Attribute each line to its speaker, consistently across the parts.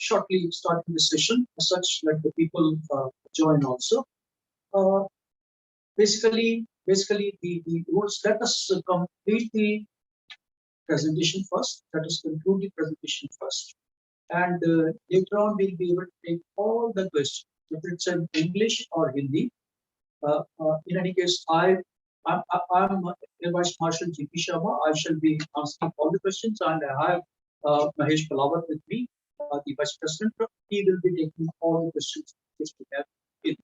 Speaker 1: shortly starting the session, as such let the people join also. Basically, the rules. Let us complete the presentation first. Let us conclude the presentation first, and later on we'll be able to take all the questions, whether it's in English or Hindi. In any case, I'm Air Vice Marshal G.P. Sharma. I shall be answering all the questions, and I have Mahesh Palawat with me, the Vice President. He will be taking all the questions which we have in.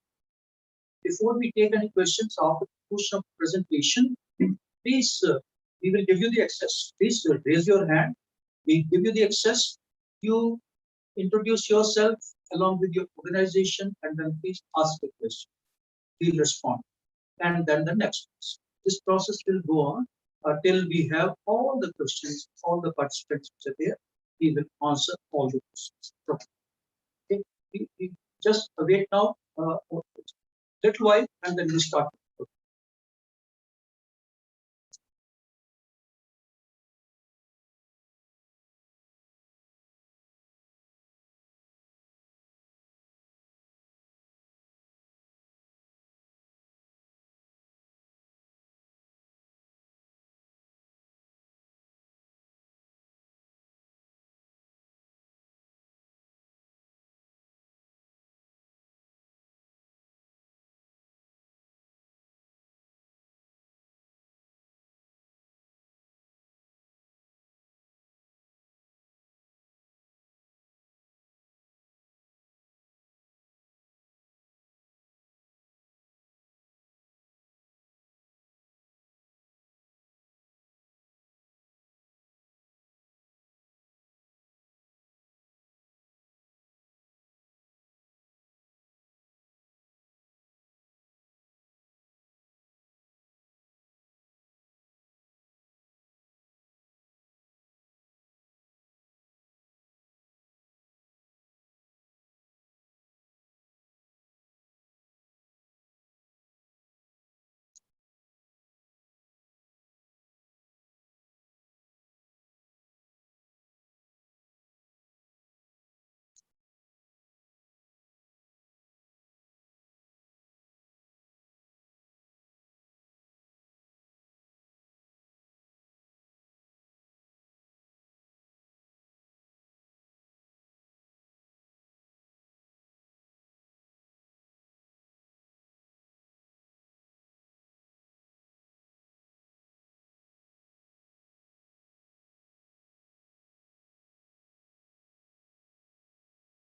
Speaker 1: Before we take any questions after the push of presentation, please, we will give you the access. Please raise your hand. We give you the access. You introduce yourself along with your organization, and then please ask the question. We'll respond. And then the next question. This process will go on till we have all the questions, all the participants which are there. We will answer all the questions. Okay. We just wait now a little while, and then we start.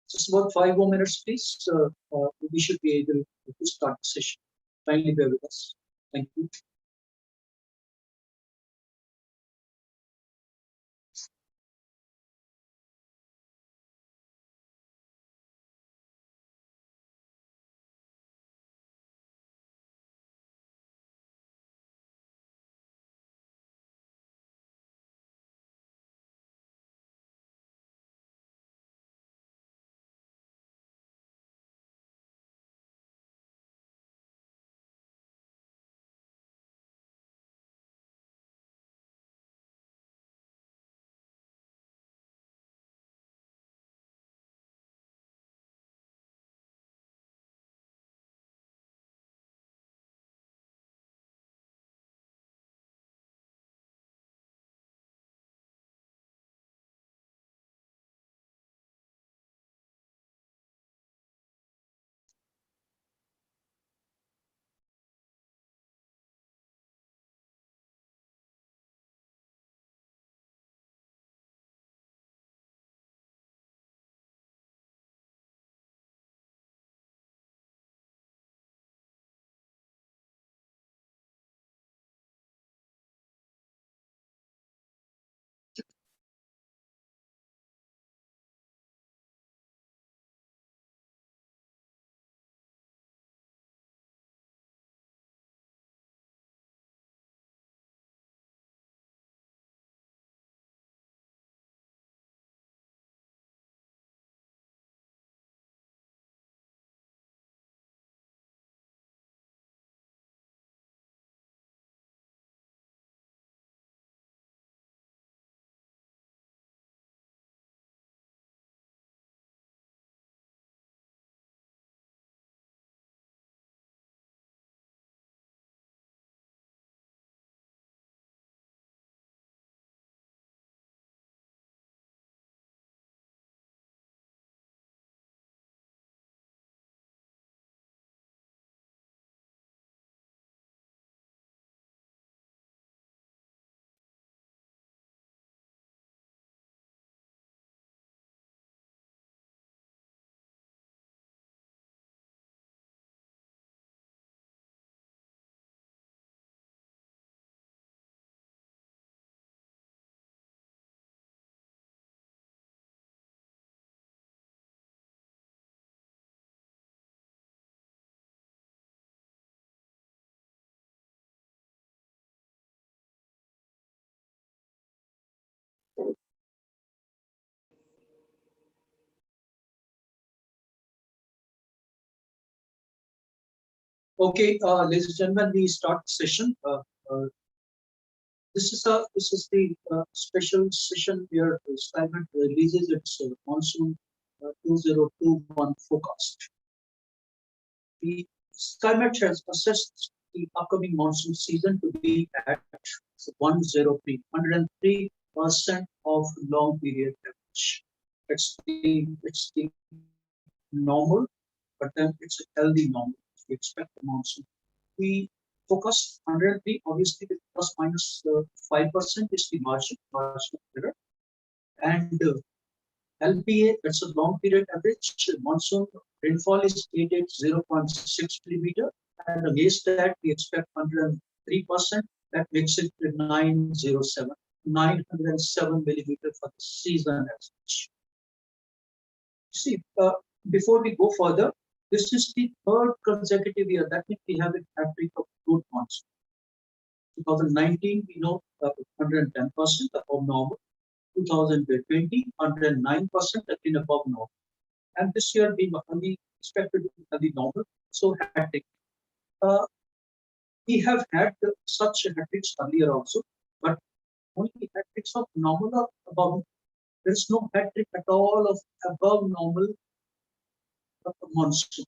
Speaker 1: Just about 5 more minutes, please. We should be able to start the session. Kindly bear with us. Thank you. Okay, ladies and gentlemen, we start the session. This is the special session where Skymet releases its monsoon 2021 forecast. The Skymet has assessed the upcoming monsoon season to be at 103, 103% of long period average. It's the normal, but then it's a healthy normal. We expect the monsoon. We focus 103, obviously with plus minus 5% is the margin of error. And LPA, that's a long period average. Monsoon rainfall is 880.6 millimeter. And against that, we expect 103%. That makes it 907, 907 millimeter for the season average. See, before we go further, this is the third consecutive year that means we have a hat-trick of good monsoon. 2019, we know 110% above normal. 2020, 109% again above normal. And this year we only expected to be normal, so hat-trick. We have had such hat-tricks earlier also, but only hat-tricks of normal or above. There is no hat-trick at all of above normal monsoon.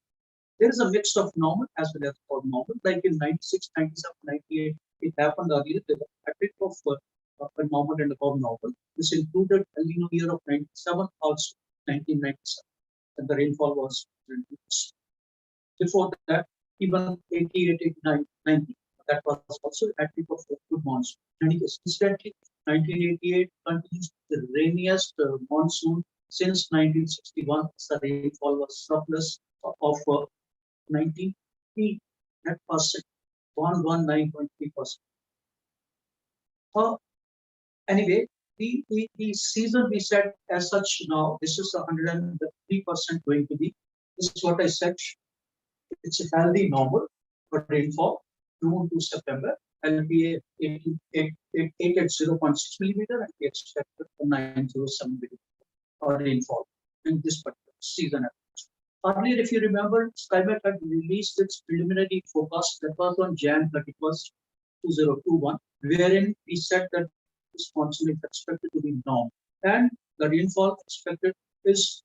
Speaker 1: There is a mix of normal as well as above normal. Like in 96, 97, 98, it happened earlier. There was a hat-trick of normal and above normal. This included El Nino year of 97, also 1997, and the rainfall was reduced. Before that, even 88, 89, 90, that was also a hat-trick of good monsoon. And incidentally, 1988 continues the rainiest monsoon since 1961. The rainfall was surplus of 93%, 119.3%. Anyway, the season we said as such now, this is 103% going to be. This is what I said. It's a healthy normal for rainfall, June to September. LPA 8 at 0.6 millimeter, and we expect 907 millimeter rainfall in this particular season. Earlier, if you remember, Skymet had released its preliminary forecast that was on Jan 31st, 2021, wherein we said that this monsoon is expected to be normal, and the rainfall expected is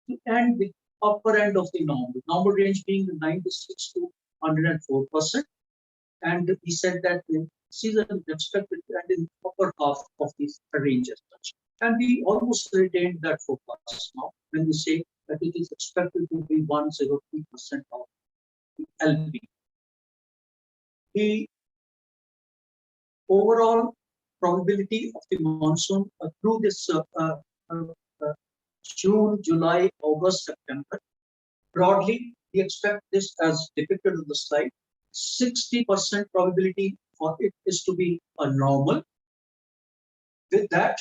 Speaker 1: to end the upper end of the normal range being 96 to 104%. And we said that the season is expected to end in the upper half of this range as such. And we almost retained that forecast now when we say that it is expected to be 103% of the LP. The overall probability of the monsoon through this June, July, August, September, broadly, we expect this as depicted on the slide. 60% probability for it is to be a normal. With that,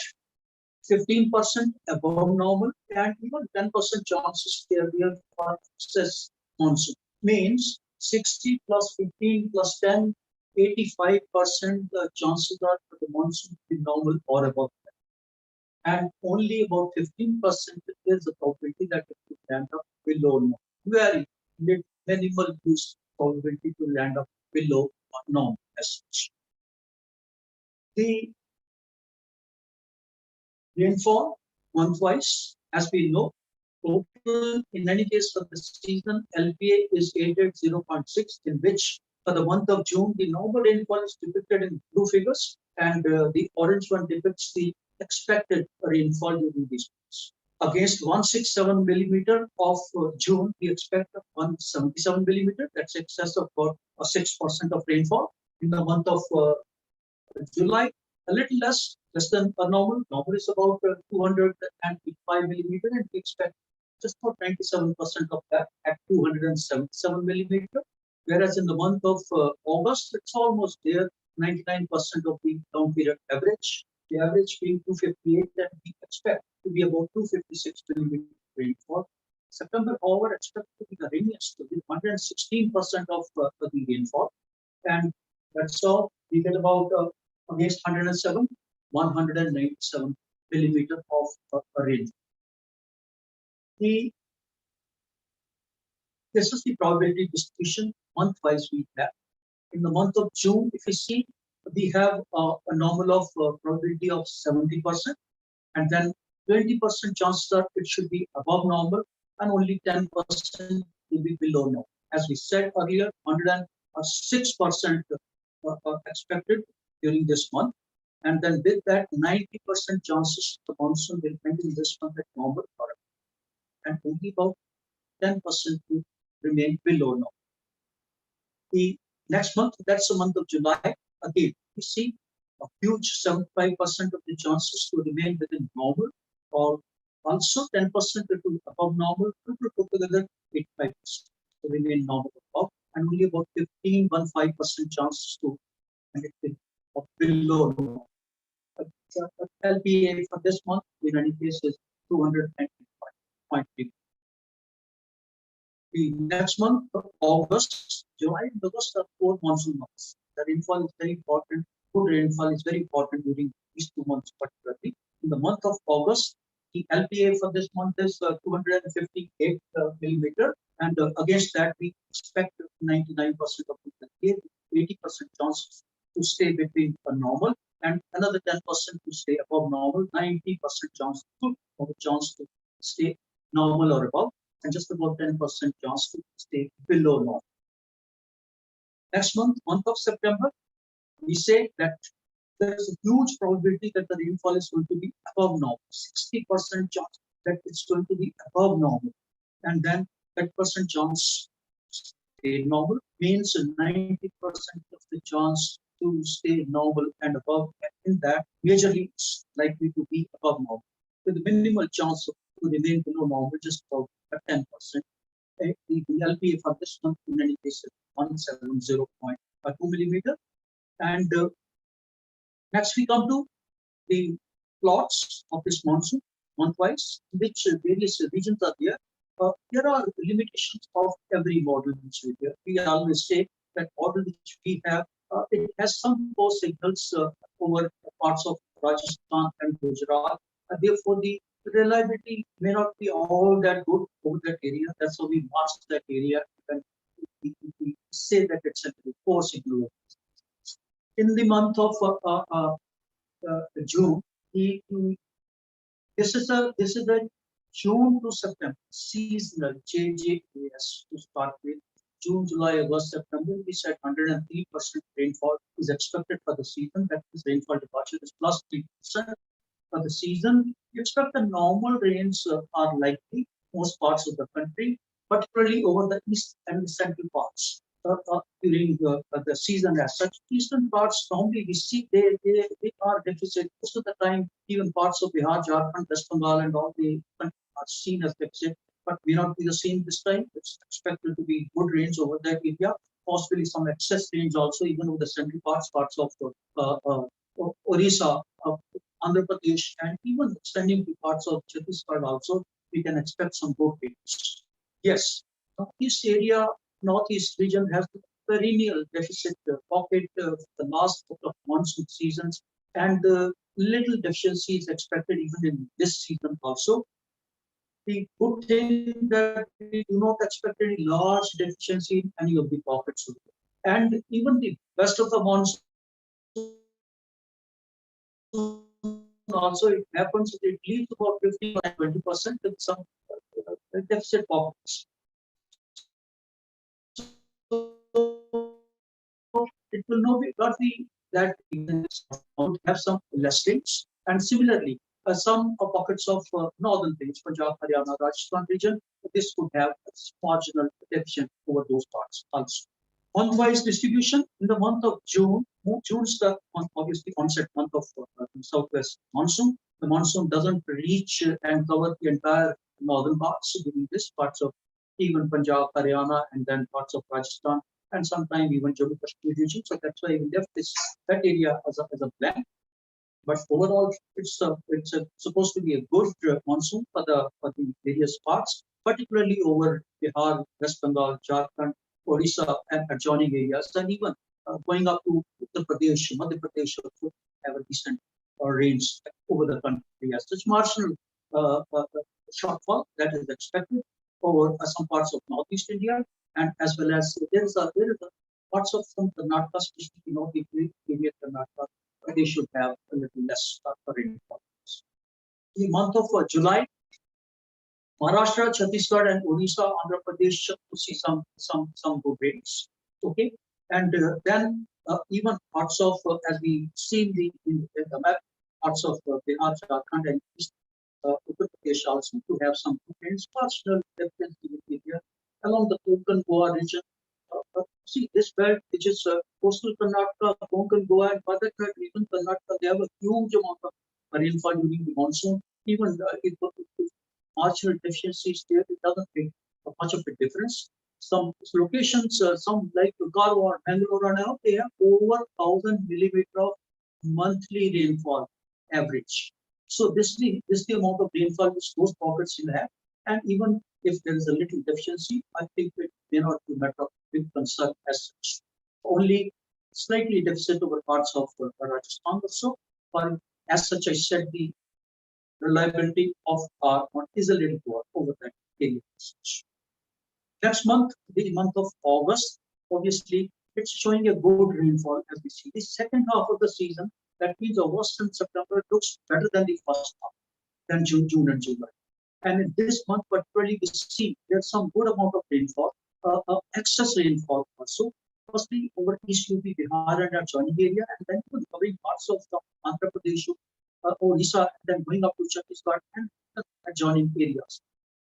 Speaker 1: 15% above normal, and even 10% chances there for excess monsoon. Means 60 plus 15 plus 10, 85% the chances are for the monsoon to be normal or above that. And only about 15% is the probability that it will land up below normal. Very minimal use probability to land up below normal as such. The rainfall month-wise, as we know, total in any case for the season, LPA is 880.6, in which for the month of June, the normal rainfall is depicted in blue figures, and the orange one depicts the expected rainfall during these months. Against 167 millimeter of June, we expect 177 millimeter. That's excess of about 6% of rainfall. In the month of July, a little less than a normal. Normal is about 205 millimeter, and we expect just about 97% of that at 277 millimeter. Whereas in the month of August, it's almost there, 99% of the long period average. The average being 258, and we expect to be about 256 millimeter rainfall. September, however, expected to be the rainiest, with 116% of the rainfall. And that's all we get about against 107, 197 millimeter of rain. There this is the probability distribution month-wise we have. In the month of June, if you see, we have a normal of probability of 70%, and then 20% chances are it should be above normal, and only 10% will be below normal. As we said earlier, 106% expected during this month, and then with that 90% chances the monsoon will end in this month at normal, and only about 10% will remain below normal. The next month, that's the month of July, again, we see a huge 75% of the chances to remain within normal, or also 10% to above normal, put together 85% to remain normal above, and only about 15% chances to below normal. LPA for this month, in any case, is 295.3. The next month, August, July and August are 4 monsoon months. The rainfall is very important. Good rainfall is very important during these 2 months, particularly. In the month of August, the LPA for this month is 258 millimeter, and against that we expect 99% of the LPA, 80% chance to stay between a normal, and another 10% to stay above normal, 90% chance to stay normal or above, and just about 10% chance to stay below normal. Next month of September, we say that there is a huge probability that the rainfall is going to be above normal, 60% chance that it's going to be above normal, and then 10% chance to stay normal means 90% of the chance to stay normal and above, and in that majorly it's likely to be above normal, with minimal chance to remain below normal, just about 10%. The LPA for this month in any case is 170.2 millimeter. And next we come to the plots of this monsoon month-wise, which various regions are there. There are limitations of every model which we have. We always say that model which we have, it has some poor signals over parts of Rajasthan and Gujarat. Therefore, the reliability may not be all that good over that area. That's how we mask that area, and we say that it's a poor signal. In the month of June, this is a June to September seasonal JJAS to start with. June, July, August, September, we said 103% rainfall is expected for the season. That is, rainfall departure is plus 3%. For the season, you expect the normal rains are likely most parts of the country, particularly over the east and the central parts during the season as such. Eastern parts normally we see they are deficit most of the time. Even parts of Bihar, Jharkhand, West Bengal, and all the are seen as deficit, but may not be the same this time. It's expected to be good rains over that area, possibly some excess rains also, even over the central parts of Orissa, Andhra Pradesh, and even extending to parts of Chhattisgarh also, we can expect some good rains. Yes, northeast region has the perennial deficit pocket the last couple of monsoon seasons, and little deficiency is expected even in this season also. The good thing that we do not expect any large deficiency in any of the pockets, and even the best of the monsoon also, it happens, it leaves about 15 or 20% with some deficit pockets. So it will not be that would have some less rains, and similarly some pockets of northern plains, Punjab, Haryana, Rajasthan region, this could have a marginal deficit over those parts also. Month-wise distribution in the month of June. June is the obviously onset month of southwest monsoon. The monsoon doesn't reach and cover the entire northern parts. So this parts of even Punjab, Haryana, and then parts of Rajasthan, and sometimes even Jammu Kashmir region. So that's why we left that area as a blank. But overall, it's supposed to be a good monsoon for the various parts, particularly over Bihar, West Bengal, Jharkhand, Orissa, and adjoining areas, and even going up to Uttar Pradesh, Madhya Pradesh also have a decent rains over the country. Yes, such marginal shortfall that is expected. over some parts of Northeast India, and as well as there is a parts of some Karnataka, especially the area Karnataka, they should have a little less rainfall. The month of July, Maharashtra, Chhattisgarh, and Odisha, Andhra Pradesh to see some good rains. Okay, and then even parts of as we see in the map, parts of Bihar, Jharkhand, and East Uttar Pradesh also to have some good rains. Partial difference in area along the Konkan Goa region. See this belt, which is coastal Karnataka, Konkan Goa, and further even Karnataka, they have a huge amount of rainfall during the monsoon. Even if marginal deficiencies there, it doesn't make much of a difference. Some locations, some like Garwa, Bangalore, and all, they have over 1,000 millimeter of monthly rainfall average. So this is the amount of rainfall which those pockets will have. And even if there is a little deficiency, I think it may not be a matter of big concern as such. Only slightly deficit over parts of Rajasthan also. But as such, I said the reliability of our is a little poor over that area. Next month, the month of August, obviously, it's showing a good rainfall as we see. The second half of the season, that means August and September, looks better than the first half, than June and July. And in this month, particularly, we see there's some good amount of rainfall, excess rainfall also. Firstly, over East UP, Bihar, and adjoining area, and then covering parts of the Andhra Pradesh, Odisha, and then going up to Chhattisgarh and adjoining areas.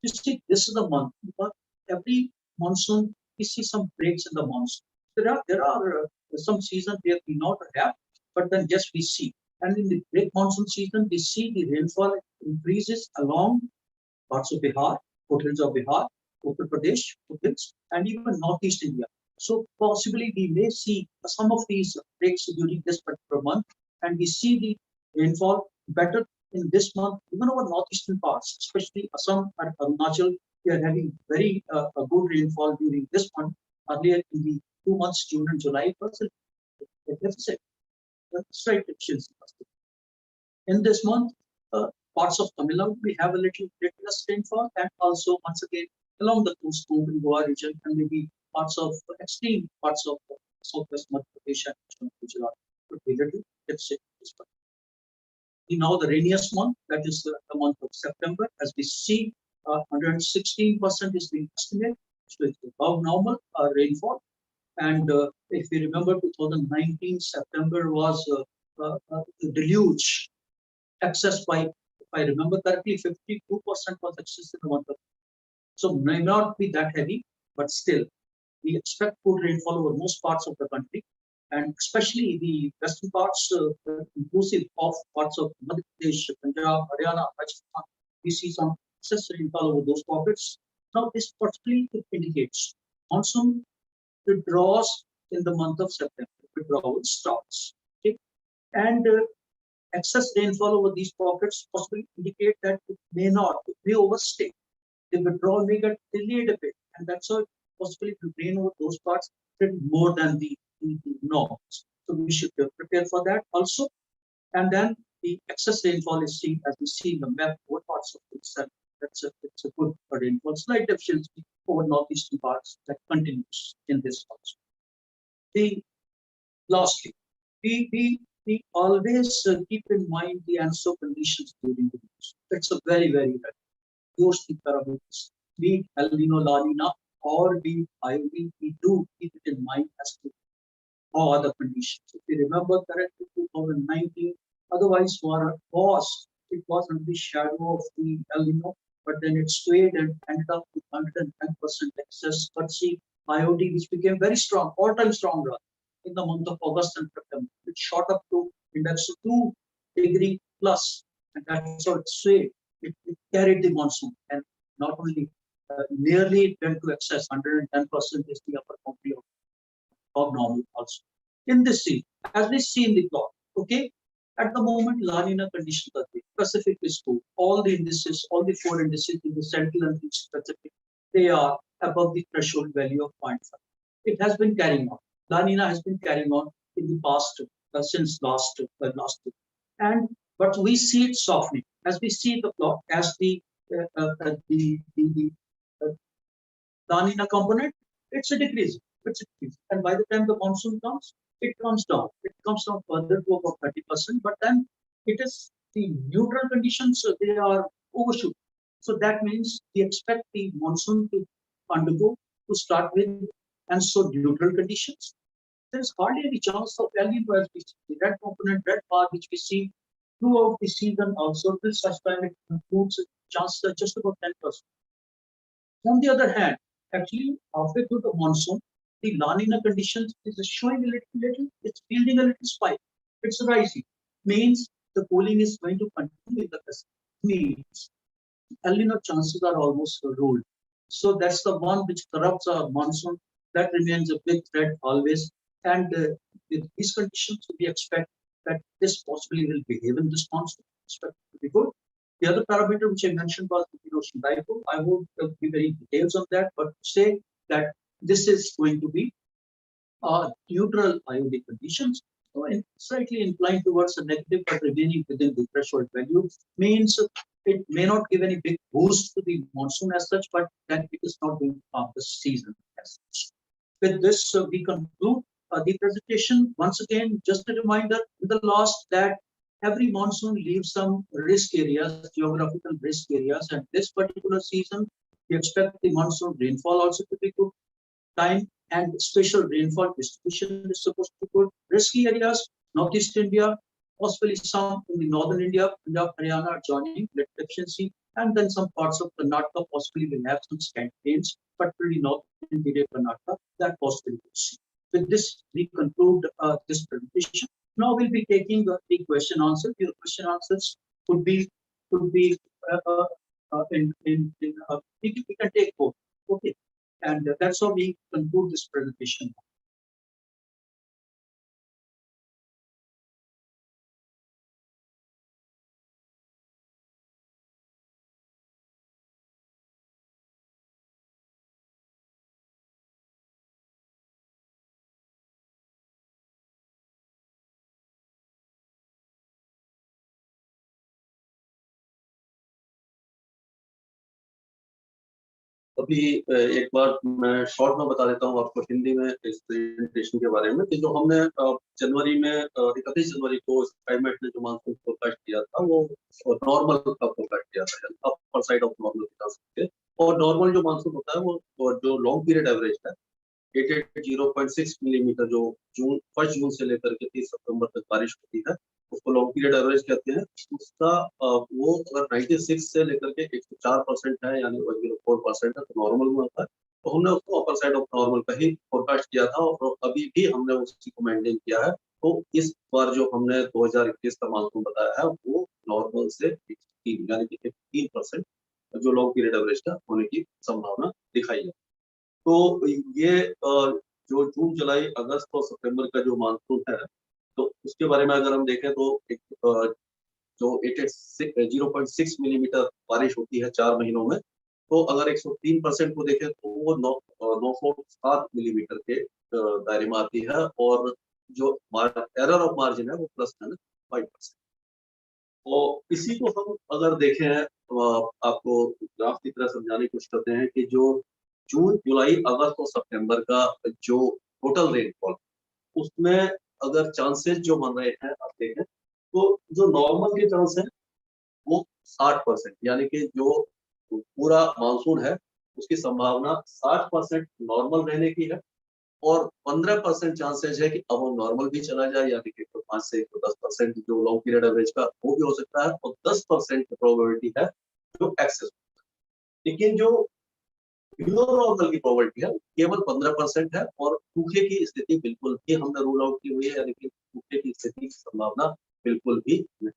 Speaker 1: You see, this is the month. But every monsoon, we see some breaks in the monsoon. There are some seasons where we not have, but then yes, we see. And in the break monsoon season, we see the rainfall increases along parts of Bihar, foothills of Bihar, Uttar Pradesh, foothills, and even Northeast India. So possibly we may see some of these breaks during this particular month, and we see the rainfall better in this month, even over northeastern parts, especially Assam and Arunachal. We are having very a good rainfall during this month. Earlier in the 2 months, June and July, it was a deficit, slight deficiency. In this month, parts of Tamil Nadu, we have a little less rainfall, and also once again along the coast, Konkan Goa region, and maybe parts of extreme parts of southwest Madhya Pradesh and Gujarat could be little deficit. Now the rainiest month, that is the month of September, as we see, 116% is the estimate, so it's above normal rainfall. And if we remember, 2019 September was the deluge, excess by, if I remember correctly, 52% was excess in the month of. So may not be that heavy, but still, we expect good rainfall over most parts of the country, and especially the western parts, inclusive of parts of Madhya Pradesh, Punjab, Haryana, Rajasthan. We see some excess rainfall over those pockets. Now, this particularly indicates monsoon withdraws in the month of September. Withdrawal starts, okay? And excess rainfall over these pockets possibly indicate that it may overstay. The withdrawal may get delayed a bit, and that's how possibly to rain over those parts more than the norms. So we should prepare for that also. And then the excess rainfall is seen, as we see in the map, over parts of itself. It's a good rainfall. Slight deficiency over northeastern parts that continues in this also. Lastly, we always keep in mind the ANSO conditions during the monsoon. That's a very, very rare. Those parameters, be it El Nino, La Nina, or be IOD, we do keep it in mind as to all other conditions. If you remember correctly, 2019, otherwise it was under the shadow of the El Nino, but then it swayed and ended up with 110% excess. But see, IOD, which became very strong, all-time strong run in the month of August and September, it shot up to index of 2 degree plus, and that's how it swayed. It carried the monsoon, and not only nearly it went to excess, 110% is the upper boundary of normal also. In this scene, as we see in the plot, okay, at the moment, La Nina conditions are there. Pacific is cool. All the indices, all the 4 indices in the Central and East Pacific, they are above the threshold value of 0.5. It has been carrying on. La Nina has been carrying on in the past, since last year. But we see it softening. As we see the plot, as the La Nina component, it's a decrease. It's a decrease. And by the time the monsoon comes, it comes down. It comes down further to about 30%, but then it is the neutral conditions, they are overshoot. So that means we expect the monsoon to undergo to start with, and so neutral conditions. There's hardly any chance of El Nino as we see. The red component, red bar, which we see throughout the season also, till such time it concludes, chances are just about 10%. On the other hand, actually, halfway through the monsoon, the La Nina conditions is showing a little, it's building a little spike. It's rising. Means the cooling is going to continue in the Pacific. Means El Nino chances are almost ruled. So that's the one which corrupts our monsoon. That remains a big threat always. And with these conditions, we expect that this possibly will behave in this monsoon. Expect it to be good. The other parameter which I mentioned was the ocean dipole. I won't give any details on that, but say that this is going to be neutral iodic conditions. So slightly inclined towards a negative, but remaining within the threshold value means it may not give any big boost to the monsoon as such, but then it is not going to harm the season as such. With this, we conclude the presentation. Once again, just a reminder in the last that every monsoon leaves some risk areas, geographical risk areas, and this particular season, we expect the monsoon rainfall also to be good. Time and spatial rainfall distribution is supposed to be good. Risky areas, Northeast India, possibly some in the northern India, Punjab, Haryana joining lead deficiency, and then some parts of Karnataka possibly will have some scant rains, particularly north interior Karnataka, that possibly will see. With this, we conclude this presentation. Now we'll be taking the question answer. Your question answers could be we can take both. Okay, and that's how we conclude this presentation.
Speaker 2: अभी एक बार मैं short में बता देता हूँ आपको हिंदी में इस प्रेजेंटेशन के बारे में कि जो हमने जनवरी में 31 जनवरी को स्काईमेट ने जो मानसून फोरकास्ट किया था वो नॉर्मल का फोरकास्ट किया था, अपर साइड ऑफ नॉर्मल कह सकते हैं। और नॉर्मल जो मानसून होता है वो जो लॉन्ग पीरियड एवरेज है 0.6 मिलीमीटर जो जून 1 जून से लेकर के 30 सितंबर तक बारिश होती है उसको लॉन्ग पीरियड एवरेज कहते हैं। उसका वो अगर 96 से लेकर के 104% है यानी 104% है तो नॉर्मल में होता है। तो हमने उसको अपर साइड ऑफ नॉर्मल का ही फोरकास्ट किया था और अभी भी हमने उसी को मेंटेन किया है। तो इस बार जो हमने 2021 का मानसून बताया है वो नॉर्मल से 3 यानी कि 3% जो लॉन्ग पीरियड एवरेज का होने की संभावना दिखाई है। तो ये जो जून जुलाई अगस्त और सितंबर का जो मानसून है तो उसके बारे में अगर हम देखें तो एक जो 0.6 मिलीमीटर बारिश होती है 4 महीनों में, तो अगर 103% को देखें तो वो 907 मिलीमीटर के दायरे में आती है और जो एरर ऑफ मार्जिन है वो +5%। तो इसी को हम अगर देखें तो आपको ग्राफ की तरह समझाने की कोशिश करते हैं कि जो जून जुलाई अगस्त और सितंबर का जो टोटल रेनफॉल उसमें अगर चांसेस जो बन रहे हैं आप देखें तो जो नॉर्मल के चांस है वो 60% यानी कि जो पूरा मानसून है उसकी संभावना 60% नॉर्मल रहने की है और 15% चांसेस है कि अब वो नॉर्मल भी चला जाए यानी कि 5 से 10% जो लॉन्ग पीरियड एवरेज का वो भी हो सकता है और 10% की प्रोबेबिलिटी है जो एक्सेस। लेकिन जो बिलो नॉर्मल की प्रोबेबिलिटी है केवल 15% है और सूखे की स्थिति बिल्कुल भी हमने रूल आउट की हुई है यानी कि सूखे की स्थिति की संभावना बिल्कुल भी नहीं।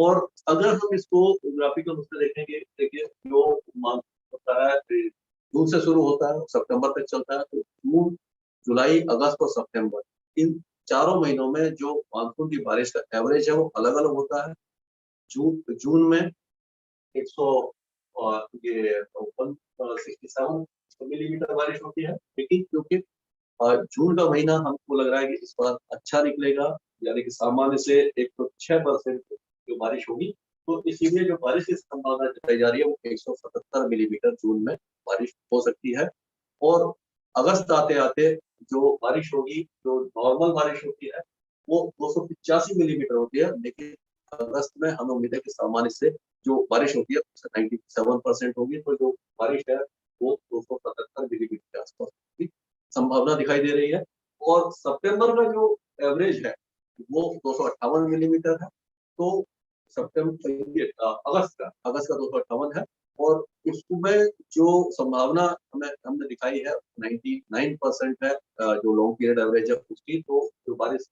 Speaker 2: और अगर हम इसको ग्राफिकल रूप से देखेंगे देखिए जो मानसून होता है जून से शुरू होता है सितंबर तक चलता है तो जून जुलाई अगस्त और सितंबर इन चारों महीनों में जो मानसून की बारिश का एवरेज है वो अलग अलग होता है। जून में 100 और ये 167 मिलीमीटर बारिश होती है लेकिन क्योंकि जून का महीना हमको लग रहा है कि इस बार अच्छा निकलेगा यानी कि सामान्य से 106% जो बारिश होगी तो इसीलिए जो बारिश की संभावना जताई जा रही है वो 177 मिलीमीटर जून में बारिश हो सकती है। और अगस्त आते आते जो बारिश होगी, जो नॉर्मल बारिश होती है वो 285 मिलीमीटर होती है, लेकिन अगस्त में हमें उम्मीद है कि सामान्य से जो बारिश होती है उससे 97% होगी। तो जो बारिश है वो 277 मिलीमीटर के आसपास की संभावना दिखाई दे रही है। और सितंबर का जो एवरेज है वो 258 मिलीमीटर है। तो अगस्त का 258 है। और उसमें जो संभावना हमने दिखाई है 99% है, जो लॉन्ग पीरियड एवरेज है उसकी। तो जो बारिश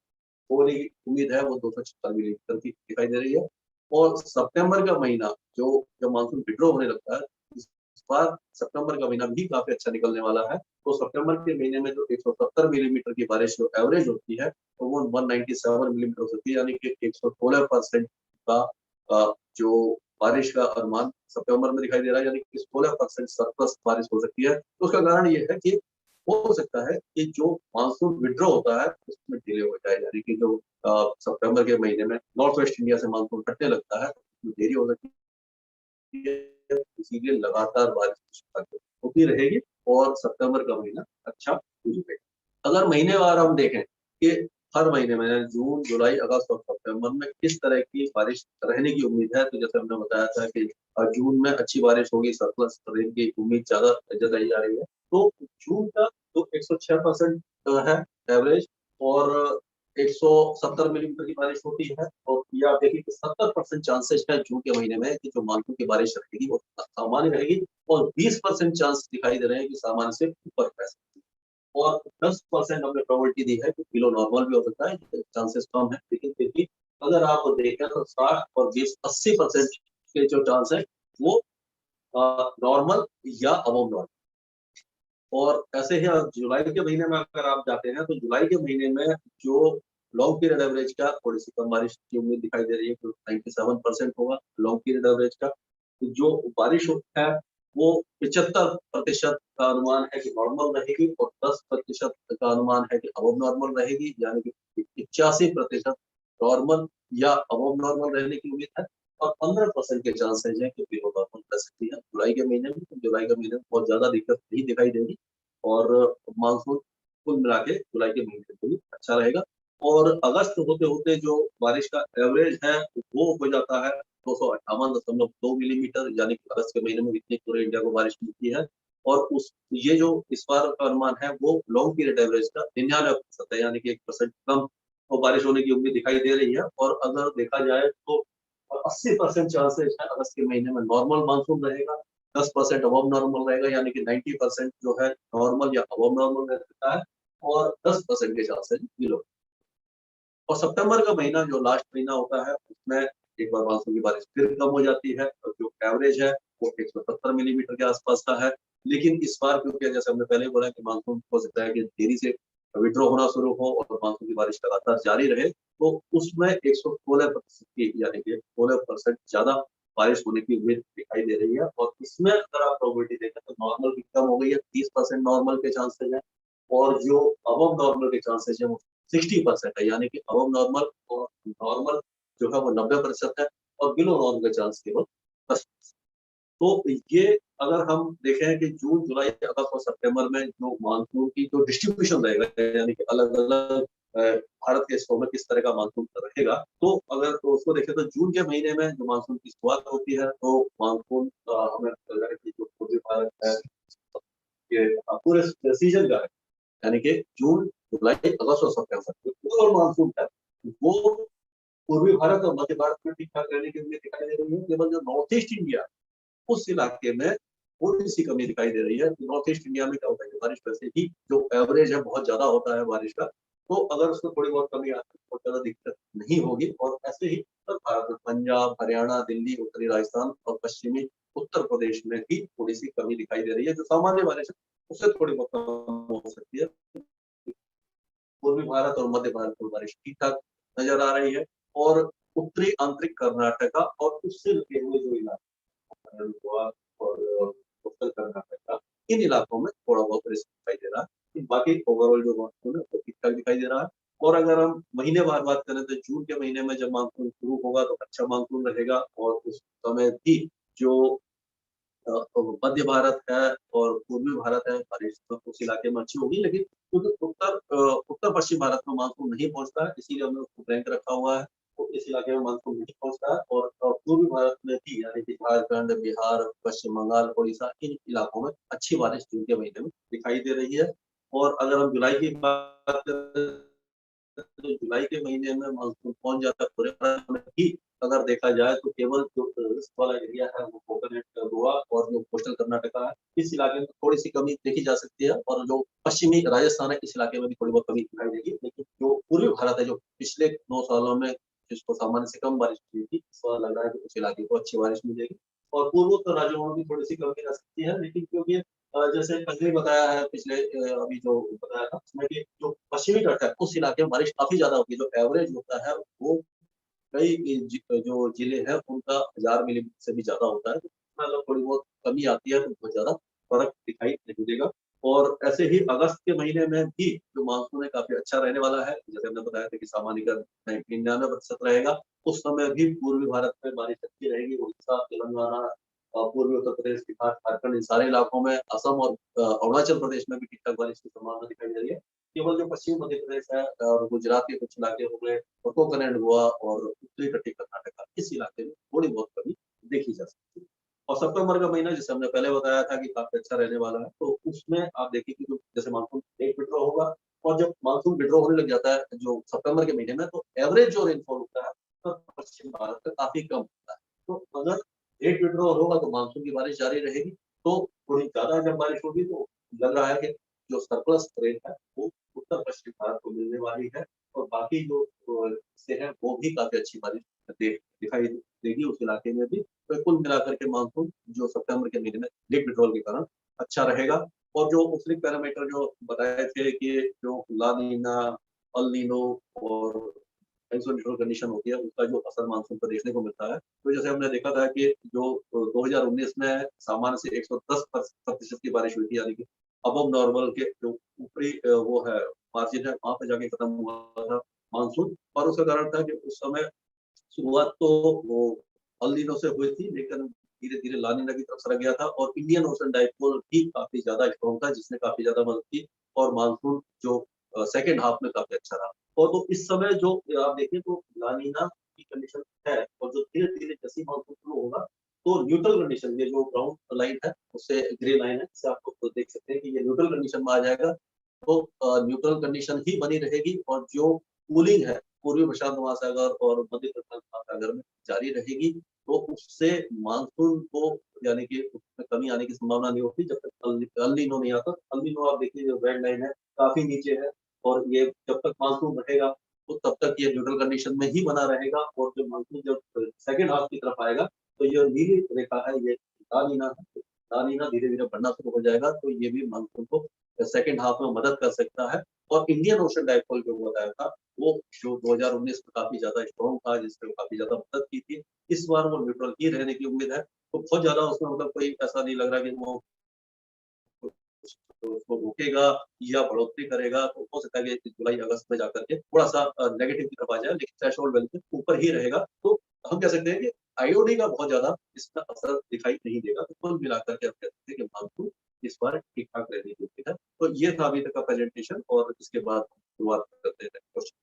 Speaker 2: होने की उम्मीद है वो 276 मिलीमीटर की दिखाई दे रही है। और सितंबर का महीना जो जब मानसून विड्रॉ होने लगता है, इस बार सितंबर का महीना भी काफी अच्छा निकलने वाला है। तो सितंबर के महीने में जो 170 मिलीमीटर की बारिश जो एवरेज होती है तो वो 197 मिलीमीटर हो सकती है, यानी कि 116% का जो बारिश का अनुमान सितंबर में दिखाई दे रहा है, यानी कि 16% सरप्लस बारिश हो सकती है। तो उसका कारण ये है कि हो सकता है कि जो मानसून विड्रॉ होता है उसमें डिले हो जाए, यानी कि जो सितंबर के महीने में नॉर्थ वेस्ट इंडिया से मानसून हटने लगता है उसमें देरी हो सकती है। इसीलिए लगातार बारिश होती रहेगी और सितंबर का महीना अच्छा गुजरेगा। अगर महीनेवार हम देखें कि हर महीने में जून, जुलाई, अगस्त और सितंबर में किस तरह की बारिश रहने की उम्मीद है, तो जैसे हमने बताया था कि जून में अच्छी बारिश होगी, सरप्लस रेन की उम्मीद ज्यादा जताई जा रही है। तो जून का तो 106% है एवरेज, और 170 मिलीमीटर की बारिश होती है। और ये आप देखिए कि 70% चांसेस है जून के महीने में कि जो मानसून की बारिश रहेगी वो सामान्य रहेगी, और 20% चांस दिखाई दे रहे हैं कि सामान्य से ऊपर रह सकती है। और 10% हमने प्रोबेबिलिटी दी है कि बिलो नॉर्मल भी हो सकता है, चांसेस कम है, लेकिन फिर भी अगर आप देखें तो 60 और 20 80% के जो चांस है वो नॉर्मल या अबव नॉर्मल। और ऐसे ही जुलाई के महीने में अगर आप जाते हैं तो जुलाई के महीने में जो लॉन्ग पीरियड एवरेज का थोड़ी सी कम बारिश की उम्मीद दिखाई दे रही है, तो 97% होगा लॉन्ग पीरियड एवरेज का। तो जो बारिश है वो 75% का अनुमान है कि नॉर्मल रहेगी, और 10% का अनुमान है कि अबव नॉर्मल रहेगी, यानी कि 85% नॉर्मल या अबव नॉर्मल रहने की उम्मीद है। और 15% के चांसेज है कि बिलो नॉर्मल रह सकती है जुलाई के महीने में। तो जुलाई के महीने में बहुत ज्यादा दिक्कत नहीं दिखाई देगी, और मानसून कुल मिला के जुलाई के महीने में भी अच्छा रहेगा। और अगस्त होते होते जो बारिश का एवरेज है वो हो जाता है 258.2 मिलीमीटर, यानी कि अगस्त के महीने में इतनी पूरे इंडिया को बारिश मिलती है। और उस ये जो इस बार का अनुमान है वो लॉन्ग पीरियड एवरेज का 99% है, यानी कि 1% कम तो बारिश होने की उम्मीद दिखाई दे रही है। और अगर देखा जाए तो 80% चांसेस है अगस्त के महीने में नॉर्मल मानसून रहेगा, 10% अबव नॉर्मल रहेगा, यानी कि 90% जो है नॉर्मल या अबव नॉर्मल रह सकता है, और 10% के चांसेस बिलो। और सितंबर का महीना जो लास्ट महीना होता है उसमें एक बार मानसून की बारिश फिर कम हो जाती है, और जो एवरेज है वो 170 मिलीमीटर के आसपास का है। लेकिन इस बार क्योंकि जैसे हमने पहले बोला कि मानसून हो सकता है कि देरी से विड्रॉ होना शुरू हो और मानसून की बारिश लगातार जारी रहे, तो उसमें 116% की, यानी कि 16% ज्यादा बारिश होने की उम्मीद दिखाई दे रही है। और इसमें अगर आप प्रोबेबिलिटी देखें तो नॉर्मल भी कम हो गई है, 30% नॉर्मल के चांसेस है, और जो अबव नॉर्मल के चांसेस है वो 60% है, यानी कि अबव नॉर्मल और नॉर्मल जो है वो 90% है, और बिलो नॉर्मल के चांस केवल 10%। तो ये अगर हम देखें कि जून, जुलाई, अगस्त और सितंबर में जो मानसून की जो डिस्ट्रीब्यूशन रहेगा, यानी कि अलग अलग भारत के हिस्सों में किस तरह का मानसून रहेगा, तो अगर तो उसको देखें तो जून के महीने में जो मानसून की शुरुआत होती है तो मानसून हमें लग रहा है कि जो पूर्वी भारत है ये पूरे सीजन का है, यानी कि जून, जुलाई, अगस्त और सितंबर जो पूरा मानसून है वो पूर्वी भारत और मध्य भारत में ठीक ठाक रहने की उम्मीद दिखाई दे रही है। केवल जो नॉर्थ ईस्ट इंडिया उस इलाके में थोड़ी सी कमी दिखाई दे रही है। नॉर्थ ईस्ट इंडिया में क्या होता है कि बारिश वैसे ही जो एवरेज है बहुत ज्यादा होता है बारिश का, तो अगर उसमें थोड़ी बहुत कमी आती है बहुत ज्यादा दिक्कत नहीं होगी। और ऐसे ही उत्तर भारत में पंजाब, हरियाणा, दिल्ली, उत्तरी राजस्थान और पश्चिमी उत्तर प्रदेश में भी थोड़ी सी कमी दिखाई दे रही है। जो सामान्य बारिश है उससे थोड़ी बहुत कम हो सकती है। पूर्वी भारत और मध्य भारत में बारिश ठीक ठाक नजर आ रही है। और उत्तरी आंतरिक कर्नाटका और उससे लगे हुए जो इलाके गोवा और उत्तर कर्नाटका, इन इलाकों में थोड़ा बहुत रिस्क दिखाई दे रहा है। बाकी ओवरऑल जो मानसून है वो ठीक ठाक दिखाई दे रहा है। और अगर हम महीने वार बात करें तो जून के महीने में जब मानसून शुरू होगा तो अच्छा मानसून रहेगा, और उस समय भी जो तो मध्य भारत है और पूर्वी भारत है, बारिश तो उस इलाके में अच्छी होगी, लेकिन क्योंकि उत्तर पश्चिम भारत में मानसून नहीं पहुंचता है, इसीलिए हमने उसको रैंक रखा हुआ है। तो इस इलाके में मानसून नहीं पहुंचता है, और पूर्वी भारत में भी यानी कि झारखंड, बिहार, पश्चिम बंगाल, उड़ीसा, इन इलाकों में अच्छी बारिश जून के महीने में दिखाई दे रही है। और अगर हम जुलाई की बात करें तो जुलाई के महीने में मानसून पहुंच जाता है पूरे भारत में ही। अगर देखा जाए तो केवल जो रिस्क वाला एरिया है वो कोकोनट, गोवा और जो कोस्टल कर्नाटका है, इस इलाके में थोड़ी सी कमी देखी जा सकती है, और जो पश्चिमी राजस्थान है इस इलाके में भी थोड़ी बहुत कमी दिखाई देगी। लेकिन जो पूर्वी भारत है, जो पिछले 9 सालों में जिसको सामान्य से कम बारिश हुई थी, इस बार लग रहा है कि कुछ इलाके को अच्छी बारिश मिलेगी। और पूर्वोत्तर राज्यों में भी थोड़ी सी कमी रह सकती है, लेकिन क्योंकि जैसे पहले बताया है, पिछले अभी जो बताया था उसमें कि जो पश्चिमी तट है उस इलाके में बारिश काफी ज्यादा होती है, जो एवरेज होता है वो कई जो जिले हैं उनका 1000 मिलीमीटर से भी ज्यादा होता है। तो उसमें अगर थोड़ी बहुत कमी आती है तो बहुत ज्यादा फर्क दिखाई नहीं देगा। और ऐसे ही अगस्त के महीने में भी जो मानसून है काफी अच्छा रहने वाला है, जैसे हमने बताया था कि सामान्यतः 99% रहेगा। उस समय भी पूर्वी भारत में बारिश अच्छी रहेगी, उड़ीसा, तेलंगाना, पूर्वी उत्तर प्रदेश, बिहार, झारखंड, इन सारे इलाकों में, असम और अरुणाचल प्रदेश में भी ठीक ठाक बारिश की संभावना दिखाई दे रही है। केवल जो पश्चिमी मध्य प्रदेश है और गुजरात के कुछ इलाके हो गए, और कोकनट, गोवा और उत्तरी तटीय कर्नाटका, इस इलाके में थोड़ी बहुत कमी देखी जा सकती है। और सितंबर का महीना जैसे हमने पहले बताया था कि काफी अच्छा रहने वाला है, तो उसमें आप देखिए कि जैसे मानसून एक विड्रॉ होगा, और जब मानसून विड्रॉ होने लग जाता है जो सितंबर के महीने में, तो एवरेज जो रेनफॉल होता है तो पश्चिम भारत में काफी कम होता है। तो अगर एक विड्रॉ होगा तो मानसून की बारिश जारी रहेगी, तो थोड़ी ज्यादा जब बारिश होगी तो लग रहा है कि जो सरप्लस रेन है वो उत्तर पश्चिम भारत को मिलने वाली है, और बाकी जो से है वो भी काफी अच्छी बारिश दिखाई देगी उस इलाके में भी। तो कुल मिलाकर के मानसून जो सितंबर के महीने में लेट विड्रॉल के कारण अच्छा रहेगा। और जो उफरिक पैरामीटर जो बताए थे कि जो ला नीना, अल नीनो और आइसोलेशनल कंडीशन होती है, उसका जो असर मानसून पर देखने को मिलता है, तो जैसे हमने देखा था कि जो 2019 में सामान्य से 110% की बारिश हुई थी, यानी कि अबव नॉर्मल के जो ऊपरी वो है मार्जिन है, वहां पे जाके खत्म हुआ था मानसून। और उसका कारण था कि उस समय शुरुआत तो वो अल नीनो से हुई थी, लेकिन धीरे धीरे ला नीना की तरफ सरा गया था, और इंडियन ओशन डाइपोल भी काफी ज्यादा स्ट्रॉन्ग था, जिसने काफी ज्यादा मदद की, और मानसून जो सेकेंड हाफ में काफी अच्छा रहा। और तो इस समय जो आप देखिए तो ला नीना की कंडीशन है, और जो धीरे धीरे जैसे मानसून शुरू होगा तो न्यूट्रल कंडीशन, ये जो ब्राउन लाइन है उससे ग्रे लाइन है, इससे आप तो देख सकते हैं कि ये न्यूट्रल कंडीशन में आ जाएगा। तो न्यूट्रल कंडीशन ही बनी रहेगी, और जो कूलिंग है पूर्वी प्रशांत महासागर और मध्य प्रशांत महासागर में जारी रहेगी, तो उससे मानसून को यानी कि उसमें कमी आने की संभावना नहीं होती जब तक अल नीनो नहीं आता। अल नीनो आप देखिए जो रेड लाइन है काफी नीचे है, और ये जब तक मानसून रहेगा तो तब तक ये न्यूट्रल कंडीशन में ही बना रहेगा। और जब मानसून जब सेकेंड हाफ की तरफ आएगा तो ये नीली रेखा है, ये ला नीना है, ला नीना धीरे धीरे बढ़ना शुरू हो जाएगा, तो ये भी मानसून को सेकेंड हाफ में मदद कर सकता है। और इंडियन ओशन डाइपोल जो बताया था वो जो 2019 में काफी ज्यादा स्ट्रॉन्ग था, जिसने काफी ज्यादा मदद की थी, इस बार वो न्यूट्रल ही रहने की उम्मीद है। तो बहुत ज्यादा उसमें मतलब कोई ऐसा नहीं लग रहा कि वो तो उसको रोकेगा या बढ़ोतरी करेगा, तो हो सकता है कि जुलाई अगस्त में जाकर के थोड़ा सा नेगेटिव की तरफ आ जाए, लेकिन थ्रेशोल्ड वैल्यू के ऊपर ही रहेगा। तो हम कह सकते हैं कि आईओडी का बहुत ज्यादा इसका असर दिखाई नहीं देगा। तो कुल मिलाकर के हम कह सकते हैं कि मानसून इस बार ठीक ठाक रहने की उम्मीद है। तो ये था अभी तक का प्रेजेंटेशन, और इसके बाद शुरुआत करते हैं क्वेश्चन।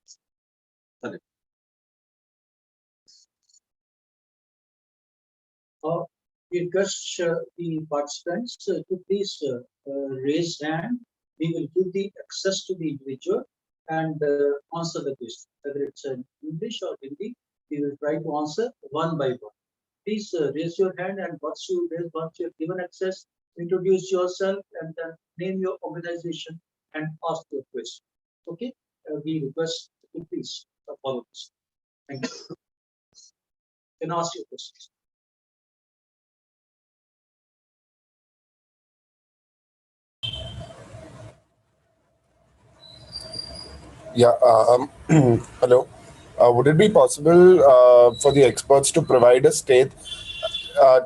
Speaker 2: धन्यवाद।
Speaker 1: Request the participants to please raise hand. We will give the access to the individual and answer the question. Whether it's in English or Hindi, we will try to answer one by one. Please raise your hand, and once you are given access, introduce yourself and then name your organization and ask your question. Okay, we request to please follow this. Thank you. You can ask your questions.
Speaker 3: Yeah. Hello. Would it be possible for the experts to provide a state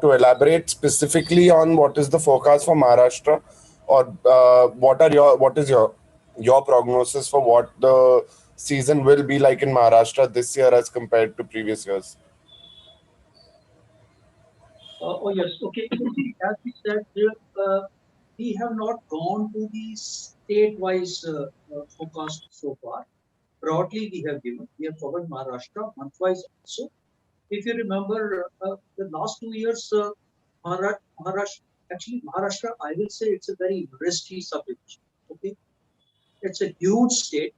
Speaker 3: to elaborate specifically on what is the forecast for Maharashtra, or what is your prognosis for what the season will be like in Maharashtra this year as compared to previous years?
Speaker 1: Oh yes, okay. You see, as we said, we have not gone to the state-wise forecast so far. Broadly, we have given. We have covered Maharashtra month-wise also. If you remember, the last 2 years, Maharashtra, actually Maharashtra, I will say it's a very risky subdivision. Okay, it's a huge state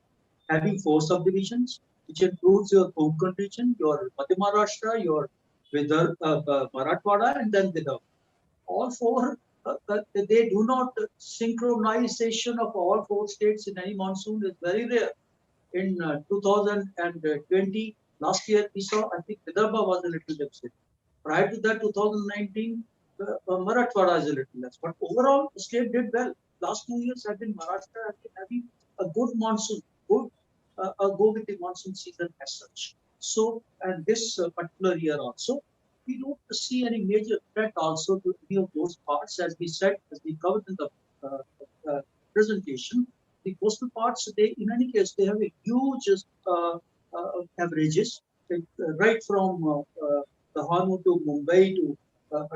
Speaker 1: having 4 subdivisions, which includes your Konkan region, your Madhya Maharashtra, your Marathwada, and then Vidarbha. All four, they do not synchronization of all 4 states in any monsoon is very rare. In 2020, last year we saw, I think Vidarbha was a little deficit. Prior to that, 2019, Marathwada is a little less. But overall, the state did well. Last 2 years have been Maharashtra has been having a good monsoon, good go with the monsoon season as such. So, and this particular year also, we don't see any major threat also to any of those parts, as we said, as we covered in the presentation. The coastal parts, they in any case, they have a huge averages, right from the Hanu to Mumbai to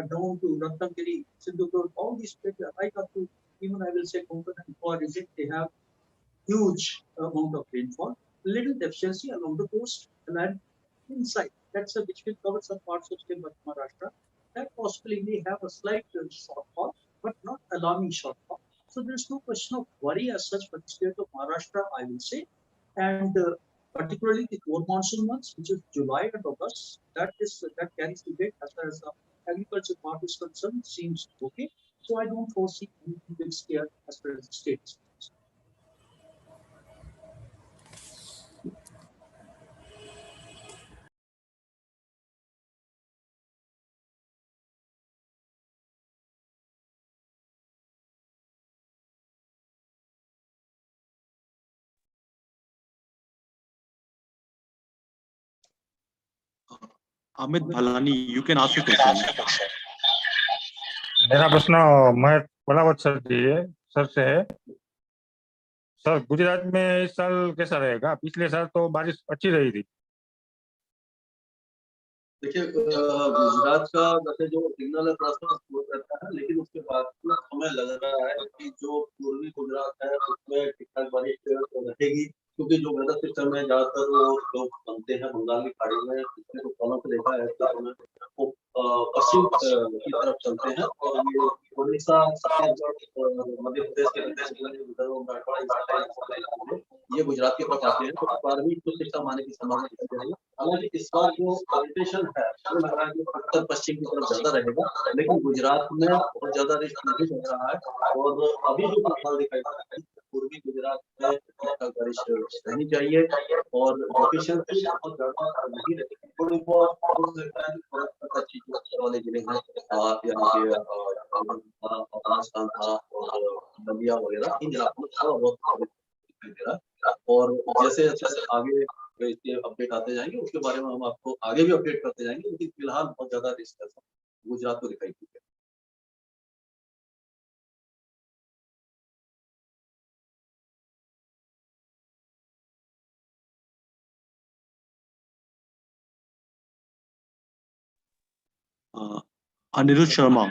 Speaker 1: down to Ratnagiri, Sindhupur, all these places, right up to even I will say Konkan and Goa region, they have huge amount of rainfall, little deficiency along the coast and inside. That's which will cover some parts of state Maharashtra. That possibly may have a slight shortfall, but not alarming shortfall. So there's no question of worry as such for the state of Maharashtra, I will say. And particularly the core monsoon months, which is July and August, that carries the weight as far as the agriculture part is concerned, seems okay. So I don't foresee any big scare as far as the state is concerned.
Speaker 2: Amit Bhalani, you can ask your question.
Speaker 4: मेरा प्रश्न मैं बलावत sir जी sir से है। Sir, Gujarat में इस साल कैसा रहेगा? पिछले साल तो बारिश अच्छी रही थी।
Speaker 2: देखिए, गुजरात का वैसे जो सिग्नल है थोड़ा सा स्लो रहता है, लेकिन उसके बाद हमें लग रहा है कि जो पूर्वी गुजरात है उसमें ठीक ठाक बारिश रहेगी, क्योंकि जो वेदर सिस्टम है ज्यादातर वो लोग बनते हैं बंगाल की खाड़ी में, पिछले कुछ सालों से देखा है तो पश्चिम की तरफ चलते हैं और ये उड़ीसा, छत्तीसगढ़, मध्य प्रदेश के ये गुजरात की तरफ आते हैं, तो इस बार भी कुछ सिस्टम आने की संभावना दिखाई दे रही है। हालांकि इस बार जो रोटेशन है वो लग रहा है कि उत्तर पश्चिम की तरफ ज्यादा रहेगा, लेकिन गुजरात में बहुत ज्यादा रिस्क नहीं लग रहा है। और अभी जो माहौल दिखाई दे रहा है पूर्वी गुजरात में बारिश रहनी चाहिए और लोकेशन बहुत ज्यादा नहीं रहेगी, थोड़ी बहुत अच्छी वाले जिले हैं यहाँ के राजस्थान था और बलिया वगैरह, इन इलाकों में थोड़ा बहुत दिखाई दे रहा है। और जैसे जैसे आगे इसके अपडेट आते जाएंगे उसके बारे में हम आपको आगे भी अपडेट करते जाएंगे, लेकिन फिलहाल बहुत ज्यादा रिस्क गुजरात को दिखाई देगा। अनिरुद्ध शर्मा।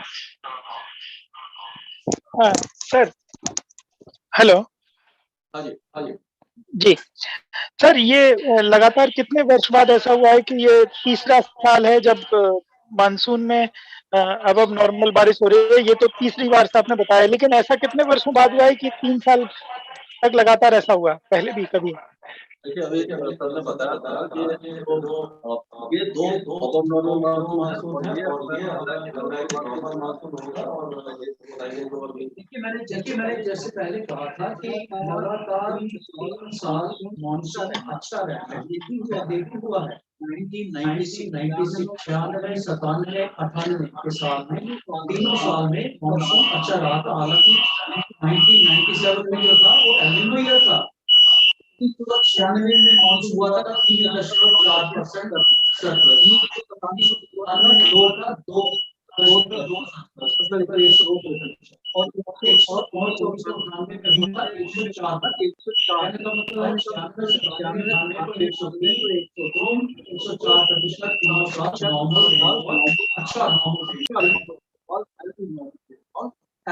Speaker 5: Sir, hello.
Speaker 2: हाँ जी, हाँ जी
Speaker 5: जी सर, ये लगातार कितने वर्ष बाद ऐसा हुआ है कि ये तीसरा साल है जब मानसून में अब नॉर्मल बारिश हो रही है? ये तो तीसरी बार से आपने बताया, लेकिन ऐसा कितने वर्षों बाद हुआ है कि 3 साल तक लगातार ऐसा हुआ? पहले भी कभी?
Speaker 2: देखिए, अभी सर ने बताया था कि ये दो नॉर्मल मानसून है और ये नॉर्मल मानसून होगा। और
Speaker 1: देखिए मैंने जैसे पहले कहा था कि लगातार 3 साल मानसून अच्छा रहा है, देखिए हुआ है 1996, 96, 96, 97, 98 के साल में, तीनों साल में मानसून अच्छा रहा था। हालांकि 1997 में जो था वो एल निनो ईयर था, 96 में मानसून हुआ था 3.4%, 2 था 2 और 194 में हुआ 104 था, 104 कहने का मतलब है 96 103 102 104% नॉर्मल अच्छा नॉर्मल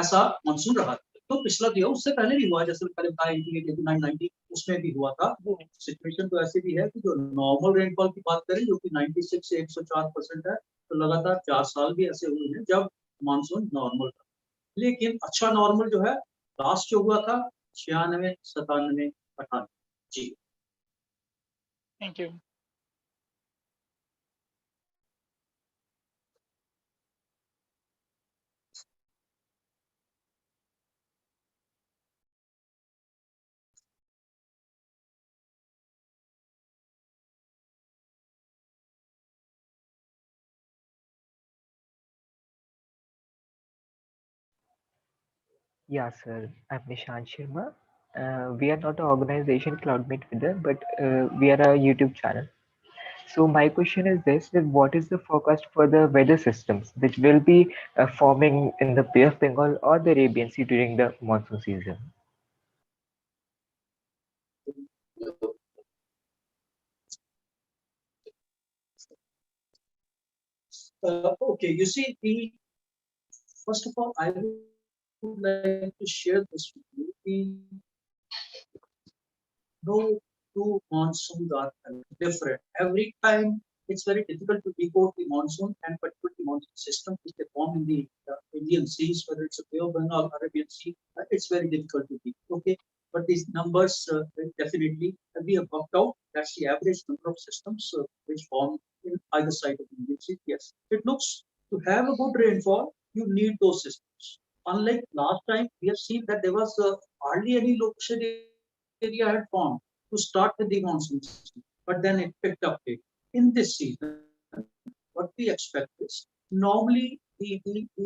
Speaker 1: ऐसा मानसून रहा। तो पिछला दिया उससे पहले भी हुआ, जैसे पहले बताया 88 89 90 उसमें भी हुआ था। सिचुएशन तो ऐसे भी है कि जो नॉर्मल रेनफॉल की बात करें जो कि 96 से 104% है, तो लगातार 4 साल भी ऐसे हुए हैं जब मानसून नॉर्मल था। लेकिन अच्छा नॉर्मल जो है लास्ट जो हुआ था 96 97 98। जी
Speaker 5: thank you.
Speaker 6: Yeah, sir. I'm Nishant Sharma. We are not an organization, Cloudmate Weather, but we are a YouTube channel. So my question is this: that what is the forecast for the weather systems which will be forming in the Bay of Bengal or the Arabian Sea during the monsoon season?
Speaker 1: okay, you see, first of all I would like to share this with you. No two monsoons are different. Every time it's very difficult to decode the monsoon and particularly monsoon system which they form in the Indian seas, whether it's a Bay of Bengal, Arabian Sea, it's very difficult to decode. Okay, but these numbers definitely we have worked out. That's the average number of systems which form in either side of the Indian Sea. Yes, it looks to have a good rainfall. You need those systems. Unlike last time, we have seen that there was hardly any location area had formed to start with the monsoon season, but then it picked up it. In this season, what we expect is normally the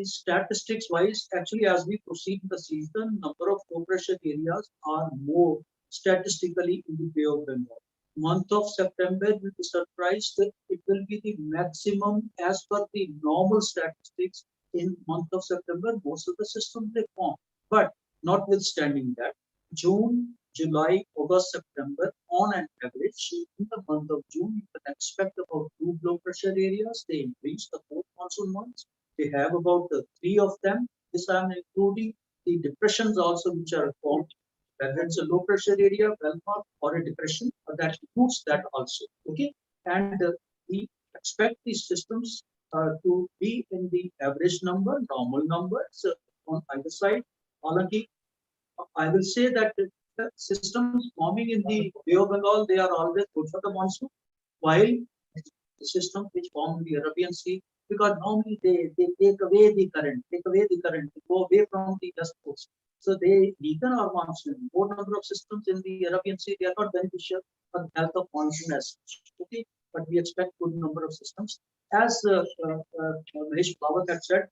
Speaker 1: statistics wise, actually, as we proceed in the season, number of low pressure areas are more statistically in the Bay of Bengal. Month of September will be surprised that it will be the maximum as per the normal statistics. In month of September, most of the systems they form. But notwithstanding that, June, July, August, September, on an average, in the month of June, you can expect about 2 low pressure areas. They increase the 4 monsoon months. They have about 3 of them. This I am including the depressions also which are formed. Whether it's a low pressure area, well marked, or a depression, that includes that also. Okay, and we expect these systems to be in the average number, normal numbers on either side. Halanki, I will say that the systems forming in the Bay of Bengal, they are always good for the monsoon, while the systems which form in the Arabian Sea, because normally they take away the current, they go away from the west coast. So they weaken our monsoon. More number of systems in the Arabian Sea, they are not beneficial for the health of monsoon as such. Okay, but we expect good number of systems. As Mahesh Bhavat had said,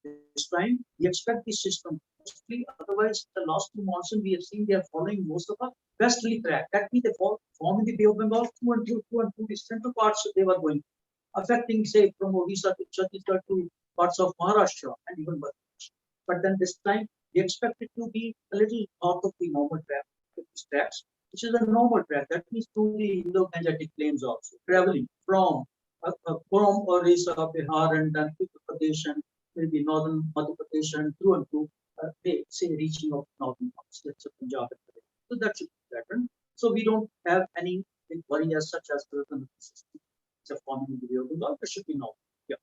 Speaker 1: this time we expect this system mostly. Otherwise, the last 2 monsoon we have seen they are following most of a westerly track. That means they form in the Bay of Bengal two and two the central parts they were going, affecting say from Odisha to Chhattisgarh to parts of Maharashtra and even Bangladesh. But then this time we expect it to be a little north of the normal track, these tracks, which is a normal track. That means through the Indo-Gangetic plains also, traveling from Orissa, Bihar, and then Uttar Pradesh and maybe northern Madhya Pradesh and through they say reaching of northern parts, let's say Punjab. So that's a pattern. So we don't have any big worry as such as the system. It's a forming video. That should be normal. Yeah.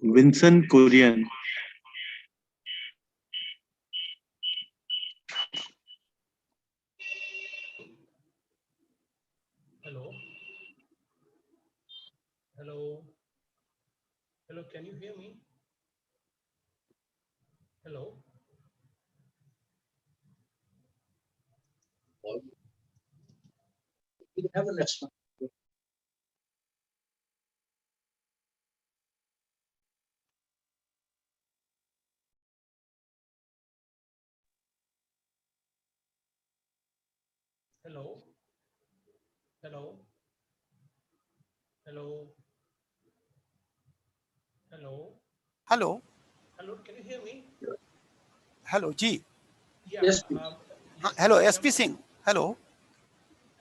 Speaker 7: Vincent Korean.
Speaker 8: Hello. Hello. Hello, can you hear me? Hello.
Speaker 1: We have a next one.
Speaker 8: Hello. Hello. Hello. Hello.
Speaker 9: Hello
Speaker 8: Hello. Can you hear me?
Speaker 9: Hello जी
Speaker 8: Yeah.
Speaker 1: Yes, please.
Speaker 9: हाँ
Speaker 8: Yes.
Speaker 9: Hello
Speaker 8: sir.
Speaker 9: SP Singh hello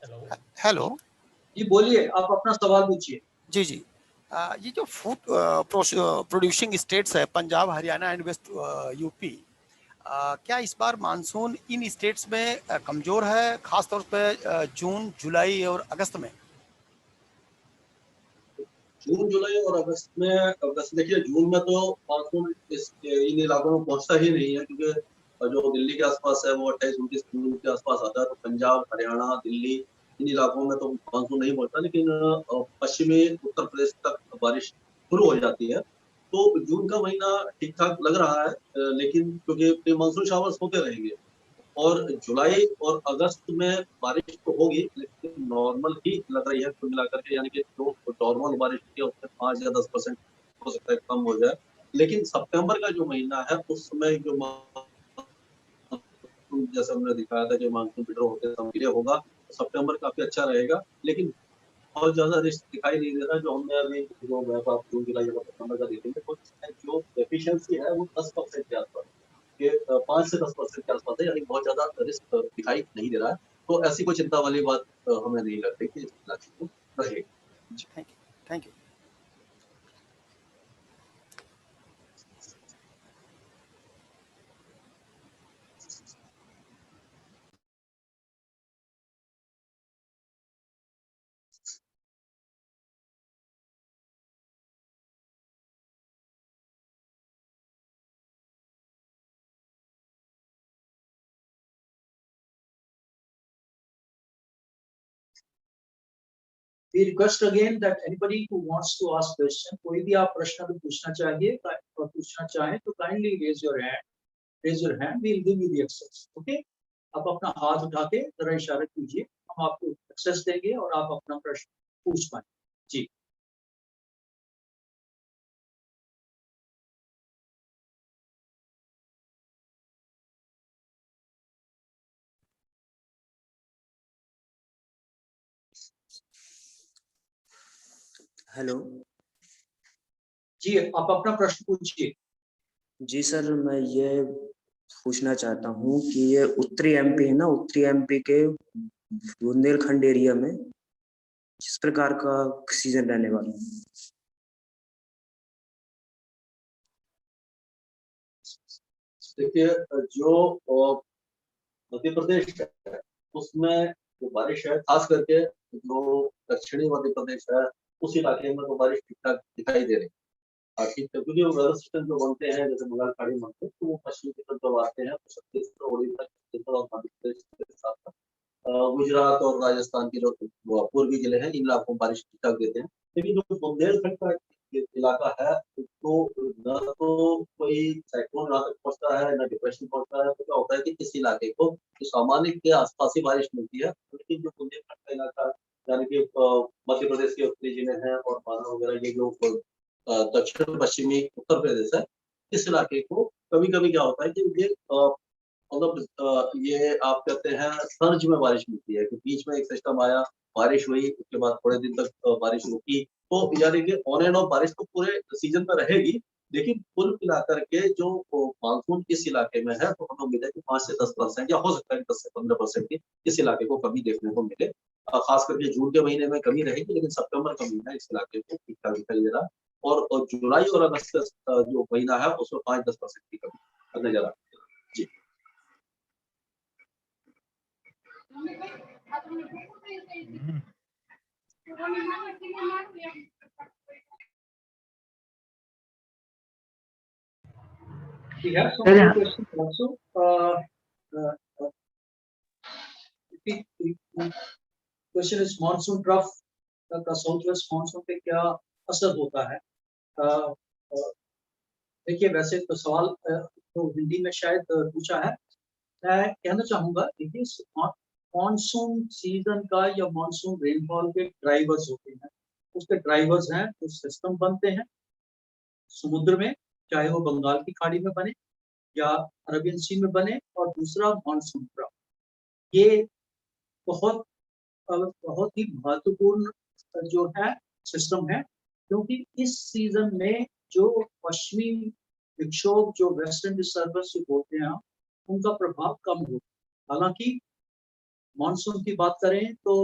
Speaker 8: Hello.
Speaker 9: Hello
Speaker 1: जी बोलिए, आप अपना सवाल पूछिए।
Speaker 9: जी जी ये जो फूड प्रोड्यूसिंग स्टेट्स है Punjab Haryana and west UP क्या इस बार मानसून इन स्टेट्स में कमजोर है खास तौर पे जून जुलाई और अगस्त में
Speaker 2: जून जुलाई और अगस्त में अगस्त देखिए जून में तो मानसून इन इलाकों में पहुंचता ही नहीं है, क्योंकि जो दिल्ली के आसपास है वो 28-29 जून के आसपास आता है। तो पंजाब हरियाणा दिल्ली इन इलाकों में तो मानसून नहीं पहुंचता, लेकिन पश्चिमी उत्तर प्रदेश तक बारिश शुरू हो जाती है। तो जून का महीना ठीक ठाक लग रहा है, लेकिन क्योंकि प्री मानसून शावर्स होते रहेंगे और जुलाई और अगस्त में बारिश तो होगी, लेकिन नॉर्मल ही लग रही है कुल मिलाकर के, यानी कि जो नॉर्मल बारिश होती है उसमें 5 या 10% हो सकता है कम हो जाए। लेकिन सितंबर का जो महीना है उस समय जो जैसे हमने दिखाया था, जो मानसून विड्रॉ होते हैं सक्रिय होगा, तो सितंबर काफी अच्छा रहेगा। लेकिन बहुत ज्यादा रिस्क दिखाई नहीं दे रहा, जो हमने अभी जो मैप आप जून जुलाई और सितंबर का देखेंगे तो जो एफिशिएंसी है वो 10% के आसपास के 5 से 10% के आसपास है, यानी बहुत ज्यादा रिस्क दिखाई नहीं दे रहा है। तो ऐसी कोई चिंता वाली बात हमें नहीं लगती कि इस इलाके को रहेगी।
Speaker 9: Thank you
Speaker 1: We request again that anybody who wants to ask question, कोई भी आप प्रश्न अगर पूछना चाहिए और पूछना चाहें तो kindly raise your hand. Raise your hand. We'll give you the access. Okay? आप अपना हाथ उठा के जरा इशारा कीजिए, हम आपको एक्सेस देंगे और आप अपना प्रश्न पूछ पाएं। जी।
Speaker 10: हेलो
Speaker 1: जी, आप अपना प्रश्न पूछिए।
Speaker 10: जी सर, मैं ये पूछना चाहता हूँ कि ये उत्तरी एमपी है ना, उत्तरी एमपी के बुंदेलखंड एरिया में किस प्रकार का सीजन रहने वाला है?
Speaker 2: देखिए जो मध्य प्रदेश है उसमें जो बारिश है, खास करके जो दक्षिणी मध्य प्रदेश है उस इलाके में तो बारिश ठीक ठाक दिखाई दे रही है। ठीक है, क्योंकि वो वेदर सिस्टम जो बनते हैं जैसे बंगाल खाड़ी बनते हैं तो वो पश्चिमी की तरफ जब आते हैं तो छत्तीसगढ़ उड़ीसा छत्तीसगढ़ और मध्य प्रदेश के साथ साथ गुजरात और राजस्थान के जो पूर्वी जिले हैं इन इलाकों में बारिश ठीक ठाक देते हैं। लेकिन जो बुंदेलखंड का इलाका है तो न तो कोई साइक्लोन यहाँ तक पहुंचता है न डिप्रेशन पहुंचता है। तो क्या होता है कि इस इलाके को तो सामान्य के आसपास ही बारिश मिलती है, लेकिन जो बुंदेलखंड का इलाका यानी कि मध्य प्रदेश के उत्तरी जिले हैं और बांदा वगैरह ये जो दक्षिण पश्चिमी उत्तर प्रदेश है, इस इलाके को कभी कभी क्या होता है कि ये मतलब ये आप कहते हैं सर्ज में बारिश मिलती है कि बीच में एक सिस्टम आया, बारिश हुई, उसके बाद थोड़े दिन तक बारिश रुकी। तो यानी कि ऑन एंड ऑफ बारिश तो पूरे सीजन में रहेगी, लेकिन कुल मिलाकर के जो मानसून इस इलाके में है तो हमें उम्मीद है कि 5 से 10% या हो सकता है 10 से 15% की इस इलाके को कमी देखने को मिले। खास करके जून के महीने में कमी रहेगी, लेकिन सितंबर का महीना इस इलाके को ठीक ठाक दिखाई दे रहा है। और जुलाई और अगस्त जो महीना है उसमें 5-10% की कमी नजर आ रही है। जी
Speaker 1: We have some other questions also. The question is monsoon trough का साउथ वेस्ट मानसून पे क्या असर होता है? देखिए वैसे तो सवाल तो हिंदी में शायद पूछा है। मैं कहना चाहूंगा देखिए मानसून सीजन का या मानसून रेनफॉल के ड्राइवर्स होते हैं, उसके ड्राइवर्स हैं तो सिस्टम बनते हैं समुद्र में, चाहे वो बंगाल की खाड़ी में बने या अरबियन सी में बने, और दूसरा मानसून ट्रफ। ये बहुत बहुत ही महत्वपूर्ण जो है सिस्टम है, क्योंकि इस सीजन में जो पश्चिमी विक्षोभ जो वेस्टर्न डिस्टर्बेंस बोलते हैं उनका प्रभाव कम होता है। हालांकि मानसून की बात करें तो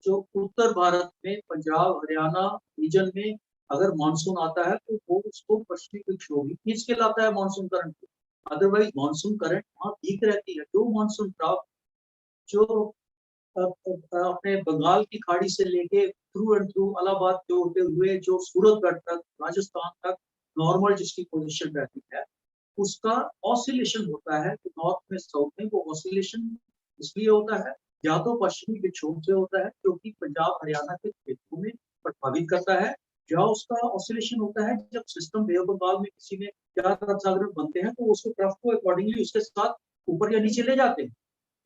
Speaker 1: जो उत्तर भारत में पंजाब हरियाणा रीजन में अगर मानसून आता है तो वो उसको पश्चिमी विक्षोभ ही खींच के लाता है मानसून करंट को। अदरवाइज मानसून करंट वहाँ ठीक रहती है। जो मानसून ट्रफ जो अपने बंगाल की खाड़ी से लेके थ्रू एंड थ्रू इलाहाबाद जो होते हुए जो सूरतगढ़ तक राजस्थान तक नॉर्मल जिसकी पोजीशन रहती है, उसका ऑसिलेशन होता है। तो नॉर्थ में साउथ में वो ऑसिलेशन इसलिए होता है, या तो पश्चिमी विक्षोभ से होता है जो कि पंजाब हरियाणा के क्षेत्रों में प्रभावित करता है, या उसका ऑसिलेशन होता है जब सिस्टम बे ऑफ बंगाल में किसी में चार अरब सागर बनते हैं तो उसको ट्रफ को अकॉर्डिंगली उसके साथ ऊपर या नीचे ले जाते हैं।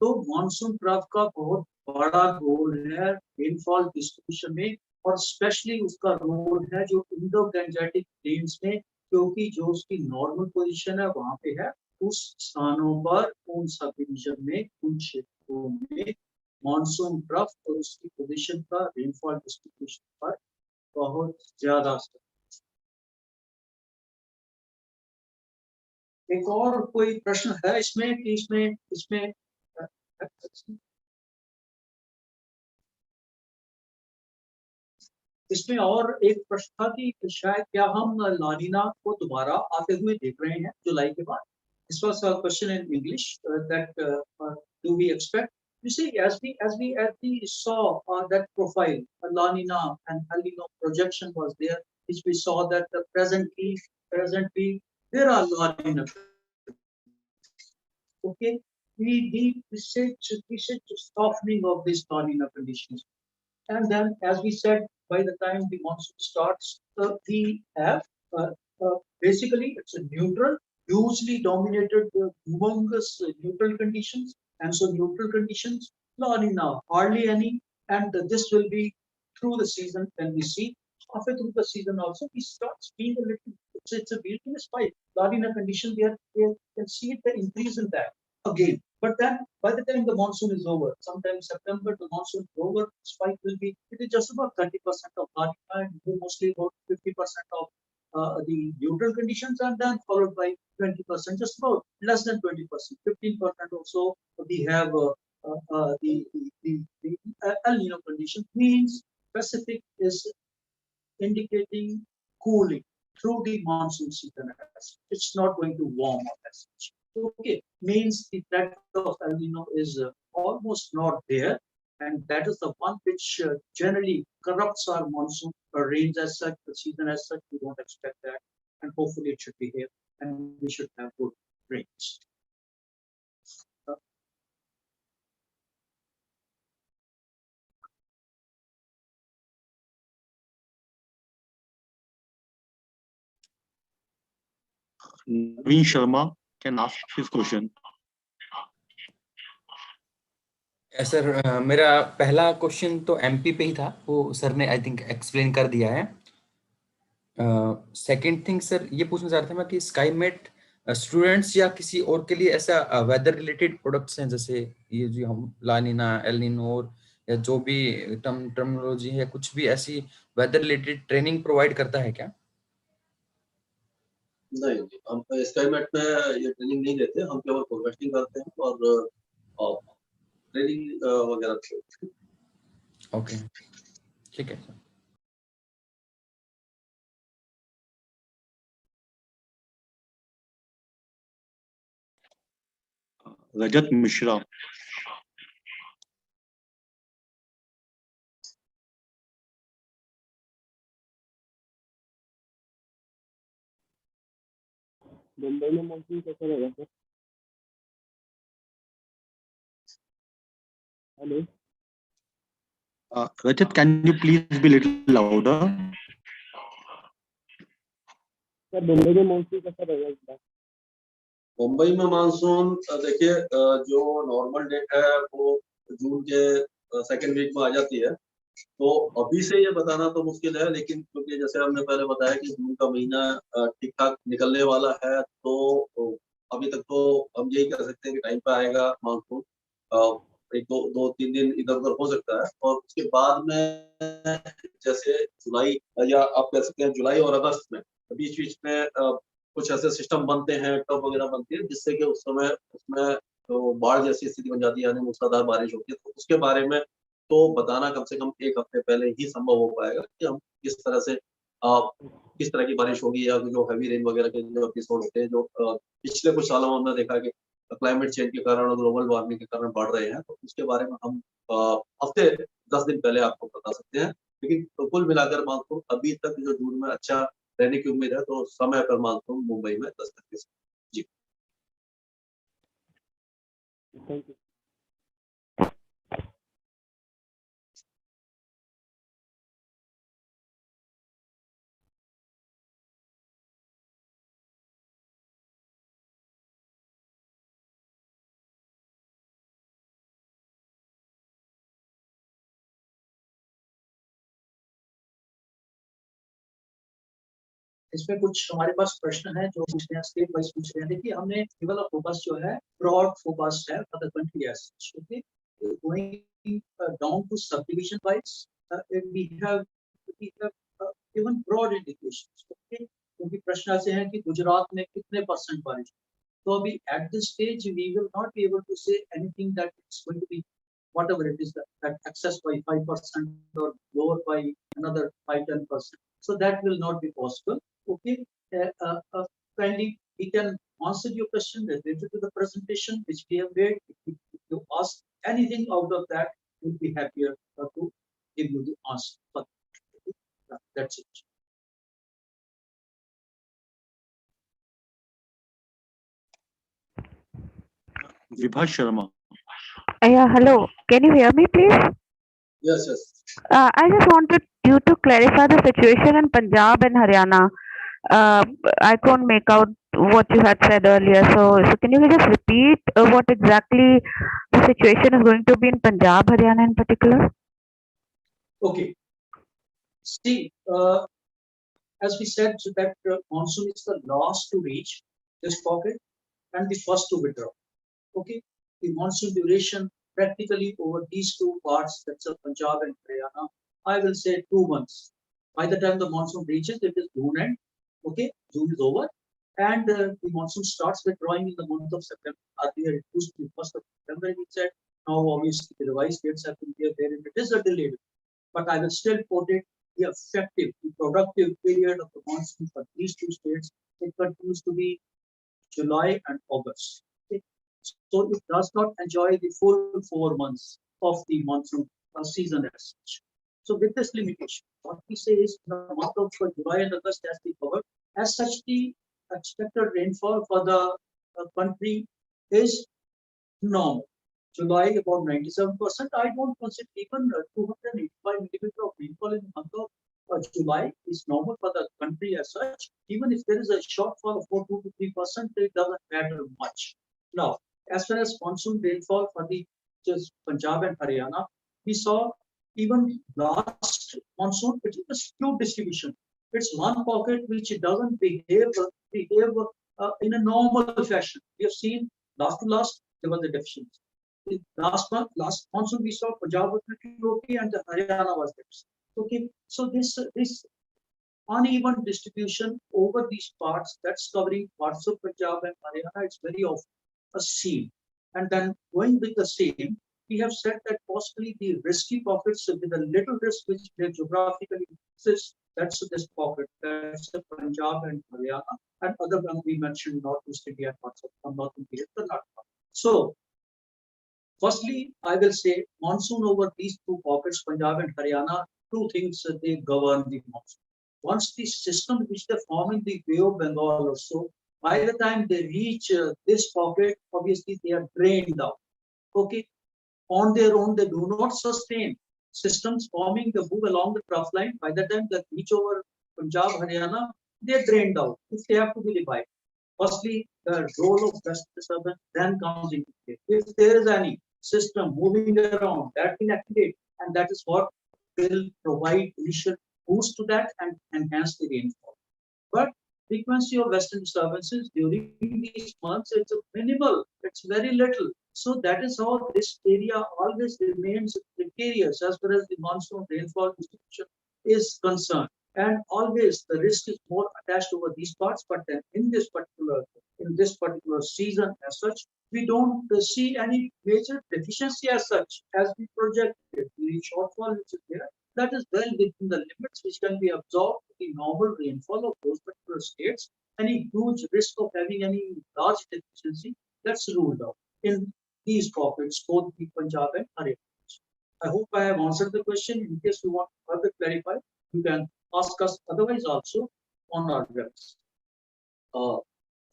Speaker 1: तो मानसून ट्रफ का बहुत बड़ा रोल है रेनफॉल डिस्ट्रीब्यूशन में, और स्पेशली उसका रोल है जो इंडो गैंजेटिक प्लेन्स में, क्योंकि जो उसकी नॉर्मल पोजीशन है वहां पे है, उस स्थानों पर उन सब डिवीजन में उन क्षेत्रों में मानसून ट्रफ और उसकी पोजीशन का रेनफॉल डिस्ट्रीब्यूशन पर बहुत ज्यादा असर। एक और कोई प्रश्न है इसमें कि इसमें इसमें इसमें और एक प्रश्न था कि शायद क्या हम लानीना को दोबारा आते हुए देख रहे हैं जुलाई के बाद। This was a question in English that do we expect? You see, as we saw that profile, La Nina and El Nino projection was there, which we saw that presently there are La Nina. Okay, we see softening of these La Nina conditions. And then, as we said, by the time the monsoon starts, we have basically it's a neutral, hugely dominated, humongous neutral conditions, and so neutral conditions, La Nina, hardly any, and this will be through the season. When we see halfway through the season, also we start seeing a little. It's a built-in spike. La Nina condition, we can see the increase in that again. But then, by the time the monsoon is over, sometime September, the monsoon is over, spike will be, it is just about 30% of La Nina, and mostly about 50% of the neutral conditions, and then followed by 20%, just about less than 20%, 15% or so. We have the El Nino condition, means Pacific is indicating cooling through the monsoon season. It's not going to warm up as such. Okay, means the threat of El Nino is almost not there, and that is the one which generally corrupts our monsoon rains as such, the season as such. We don't expect that, and hopefully it should be here, and we should have good rains.
Speaker 7: Naveen Sharma can ask his question.
Speaker 11: Sir मेरा पहला question तो MP पे ही था, वो sir ने I think explain कर दिया है। सेकंड थिंग सर ये पूछना चाहता था मैं कि स्काईमेट स्टूडेंट्स या किसी और के लिए ऐसा वेदर रिलेटेड प्रोडक्ट्स हैं, जैसे ये जो हम लानिना एल निनो या जो भी टर्मिनोलॉजी है, कुछ भी ऐसी वेदर रिलेटेड ट्रेनिंग प्रोवाइड करता है क्या?
Speaker 2: नहीं, हम स्काईमेट में ये ट्रेनिंग नहीं देते, हम केवल फोरकास्टिंग करते हैं और ट्रेनिंग वगैरह।
Speaker 11: ओके, ठीक है सर।
Speaker 7: Rajat Mishra.
Speaker 8: मुंबई में मॉनसून कैसा रहेगा sir? Hello
Speaker 7: Rajat, can you please be little louder?
Speaker 8: Sir, Mumbai में मॉनसून कैसा रहेगा इस बार?
Speaker 2: मुंबई में मानसून देखिए, जो नॉर्मल डेट है वो जून के सेकेंड वीक में आ जाती है, तो अभी से ये बताना तो मुश्किल है, लेकिन क्योंकि जैसे हमने पहले बताया कि जून का महीना ठीक ठाक निकलने वाला है, तो अभी तक तो हम यही कह सकते हैं कि टाइम पे आएगा मानसून। एक दो तीन दिन इधर उधर हो सकता है, और उसके बाद में जैसे जुलाई या आप कह सकते हैं जुलाई और अगस्त में बीच बीच में कुछ ऐसे सिस्टम बनते हैं, टब वगैरह बनती है, जिससे कि उस समय उसमें तो बाढ़ जैसी स्थिति बन जाती है, यानी मूसलाधार बारिश होती है। तो उसके बारे में तो बताना कम से कम एक हफ्ते पहले ही संभव हो पाएगा कि हम किस तरह से किस तरह की बारिश होगी, या जो हैवी रेन वगैरह के जो एपिसोड होते हैं, जो पिछले कुछ सालों में हमने देखा कि क्लाइमेट चेंज के कारण और ग्लोबल वार्मिंग के कारण बढ़ रहे हैं, तो उसके बारे में हम हफ्ते 10 दिन पहले आपको बता सकते हैं। लेकिन तो कुल मिलाकर मानसून अभी तक जो जून में अच्छा रहने की उम्मीद है, तो समय पर मानसून मुंबई में दस्तक दे सकता है। जी।
Speaker 6: Thank you.
Speaker 1: इसमें कुछ हमारे पास प्रश्न है जो पूछ रहे हैं, स्टेप वाइज पूछ रहे हैं। देखिए, हमने केवल फोकस जो है ब्रॉड फोकस है for the country as such. Okay, going down to subdivision wise we have given broad indications. Okay, क्योंकि प्रश्न ऐसे हैं कि गुजरात में कितने परसेंट बारिश, तो अभी at this stage we will not be able to say anything that it's going to be whatever it is that excess by 5% or lower by another 5-10%. So that will not be possible. Okay, kindly we can answer your question related to the presentation which we have made. If you ask anything out of that, we'll be happier to give you the answer. But that's it.
Speaker 7: Vibha Sharma.
Speaker 12: Yeah, hello. Can you hear me, please?
Speaker 2: Yes, yes.
Speaker 12: I just wanted you to clarify the situation in Punjab and Haryana. I couldn't make out what you had said earlier. So can you just repeat what exactly the situation is going to be in Punjab, Haryana in particular?
Speaker 1: Okay. See, as we said, that monsoon is the last to reach this pocket and the first to withdraw. Okay, the monsoon duration practically over these two parts, that's Punjab and Haryana, I will say 2 months. By the time the monsoon reaches, it is June end. Okay, June is over, and the monsoon starts withdrawing in the month of September. Earlier it used to be 1st of September, we said. Now obviously the revised dates have been there, and it is a delayed. But I will still quote it: the effective, the productive period of the monsoon for these two states, it continues to be July and August. Okay. So it does not enjoy the full 4 months of the monsoon season as such. So with this limitation, what we say is the month of July and August has been covered. As such, the expected rainfall for the country is normal. July about 97%. I don't consider even 285 millimeter of rainfall in the month of July is normal for the country as such. Even if there is a shortfall of 2 to 3%, it doesn't matter much. Now, as far as monsoon rainfall for the just Punjab and Haryana, we saw even last monsoon, it is a skewed distribution. It's one pocket which doesn't behave in a normal fashion. We have seen last to last there was a deficiency. Last monsoon we saw Punjab was pretty okay and Haryana was deficient. Okay, so this uneven distribution over these parts, that's covering parts of Punjab and Haryana, it's very often a seam. And then going with the same, we have said that possibly the risky pockets with a little risk which they geographically exist, that's this pocket, that's the Punjab and Haryana, and other one we mentioned Northeast India and parts of North India, Karnataka. So, firstly, I will say monsoon over these two pockets, Punjab and Haryana, two things they govern the monsoon. Once the system which they form in the Bay of Bengal or so, by the time they reach this pocket, obviously they are drained out. Okay, on their own they do not sustain. Systems forming the move along the trough line. By the time they reach over Punjab, Haryana, they are drained out. If they have to be revived, firstly the role of dust disturbance then comes into play. If there is any system moving around, that will activate, and that is what will provide initial boost to that and enhance the rainfall. But frequency of western disturbances during these months, it's minimal, it's very little. So that is how this area always remains precarious as far as the monsoon rainfall distribution is concerned. And always the risk is more attached over these parts, but then in this particular season as such, we don't see any major deficiency as such as we projected. The shortfall which is there, that is well within the limits which can be absorbed with the normal rainfall of those particular states. Any huge risk of having any large deficiency, that's ruled out in these pockets, both the Punjab and Haryana. I hope I have answered the question. In case you want to further clarify, you can ask us otherwise also on our website.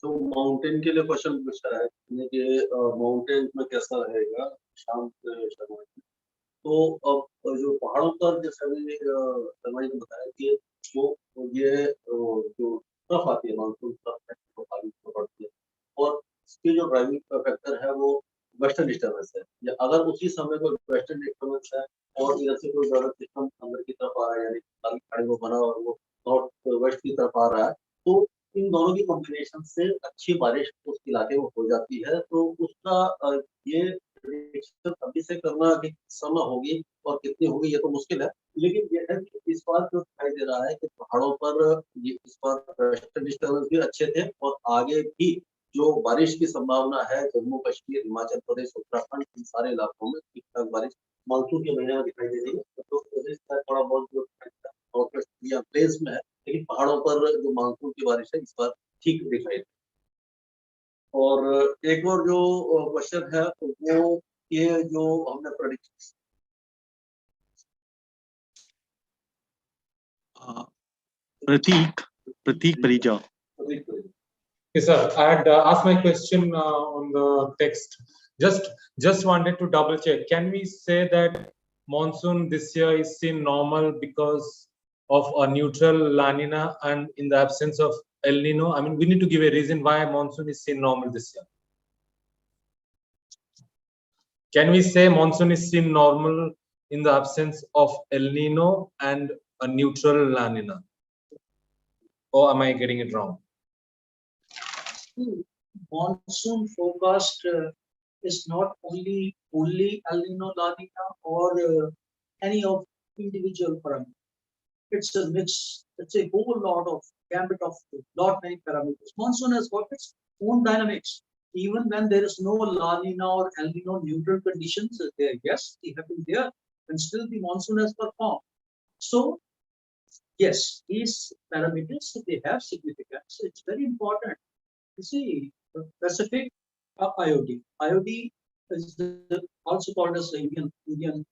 Speaker 2: तो mountain के लिए question पूछा है कि mountain में कैसा रहेगा शाम शर्मा जी। तो अब जो पहाड़ों पर जैसे अभी शर्मा जी ने बताया कि वो ये जो तरफ आती है मानसून तरफ पड़ती है और इसकी जो ड्राइविंग फैक्टर है वो वेस्टर्न डिस्टर्बेंस है, या अगर उसी समय कोई वेस्टर्न डिस्टर्बेंस है और इधर से कोई वेदर सिस्टम अंदर की तरफ आ रहा है, यानी खाड़ी में बना और वो नॉर्थ वेस्ट की तरफ आ रहा है, तो इन दोनों की कॉम्बिनेशन से अच्छी बारिश उस इलाके में हो जाती है। तो उसका ये प्रेडिक्शन अभी से करना कि समय होगी और कितनी होगी ये तो मुश्किल है, लेकिन ये है कि इस बार जो दिखाई दे रहा है कि पहाड़ों पर ये इस बार वेस्टर्न डिस्टर्बेंस भी अच्छे थे और आगे भी जो बारिश की संभावना है जम्मू कश्मीर, हिमाचल प्रदेश, उत्तराखंड, इन सारे इलाकों में ठीक ठाक बारिश मानसून के महीने में दिखाई दे रही है। तो थोड़ा बहुत जो प्लेस में है, लेकिन पहाड़ों पर जो मानसून की बारिश है इस बार ठीक दिखाई दे। और एक और जो क्वेश्चन है वो ये जो हमने prediction
Speaker 7: Pratik Parija.
Speaker 8: Yes, sir. I had asked my question on the text. Just wanted to double check. Can we say that monsoon this year is seen normal because of a neutral La Nina and in the absence of El Nino? I mean, we need to give a reason why monsoon is seen normal this year. Can we say monsoon is seen normal in the absence of El Nino and a neutral La Nina? Or am I getting it wrong?
Speaker 1: Monsoon forecast is not only El Nino, La Nina, or any of individual parameters. It's a mix. It's a whole lot of gambit of many parameters. Monsoon has got its own dynamics. Even when there is no La Nina or El Nino neutral conditions, there, yes, they have been there, and still the monsoon has performed. So, yes, these parameters, they have significance. It's very important. You see, the Pacific IOD. IOD is also called as the Indian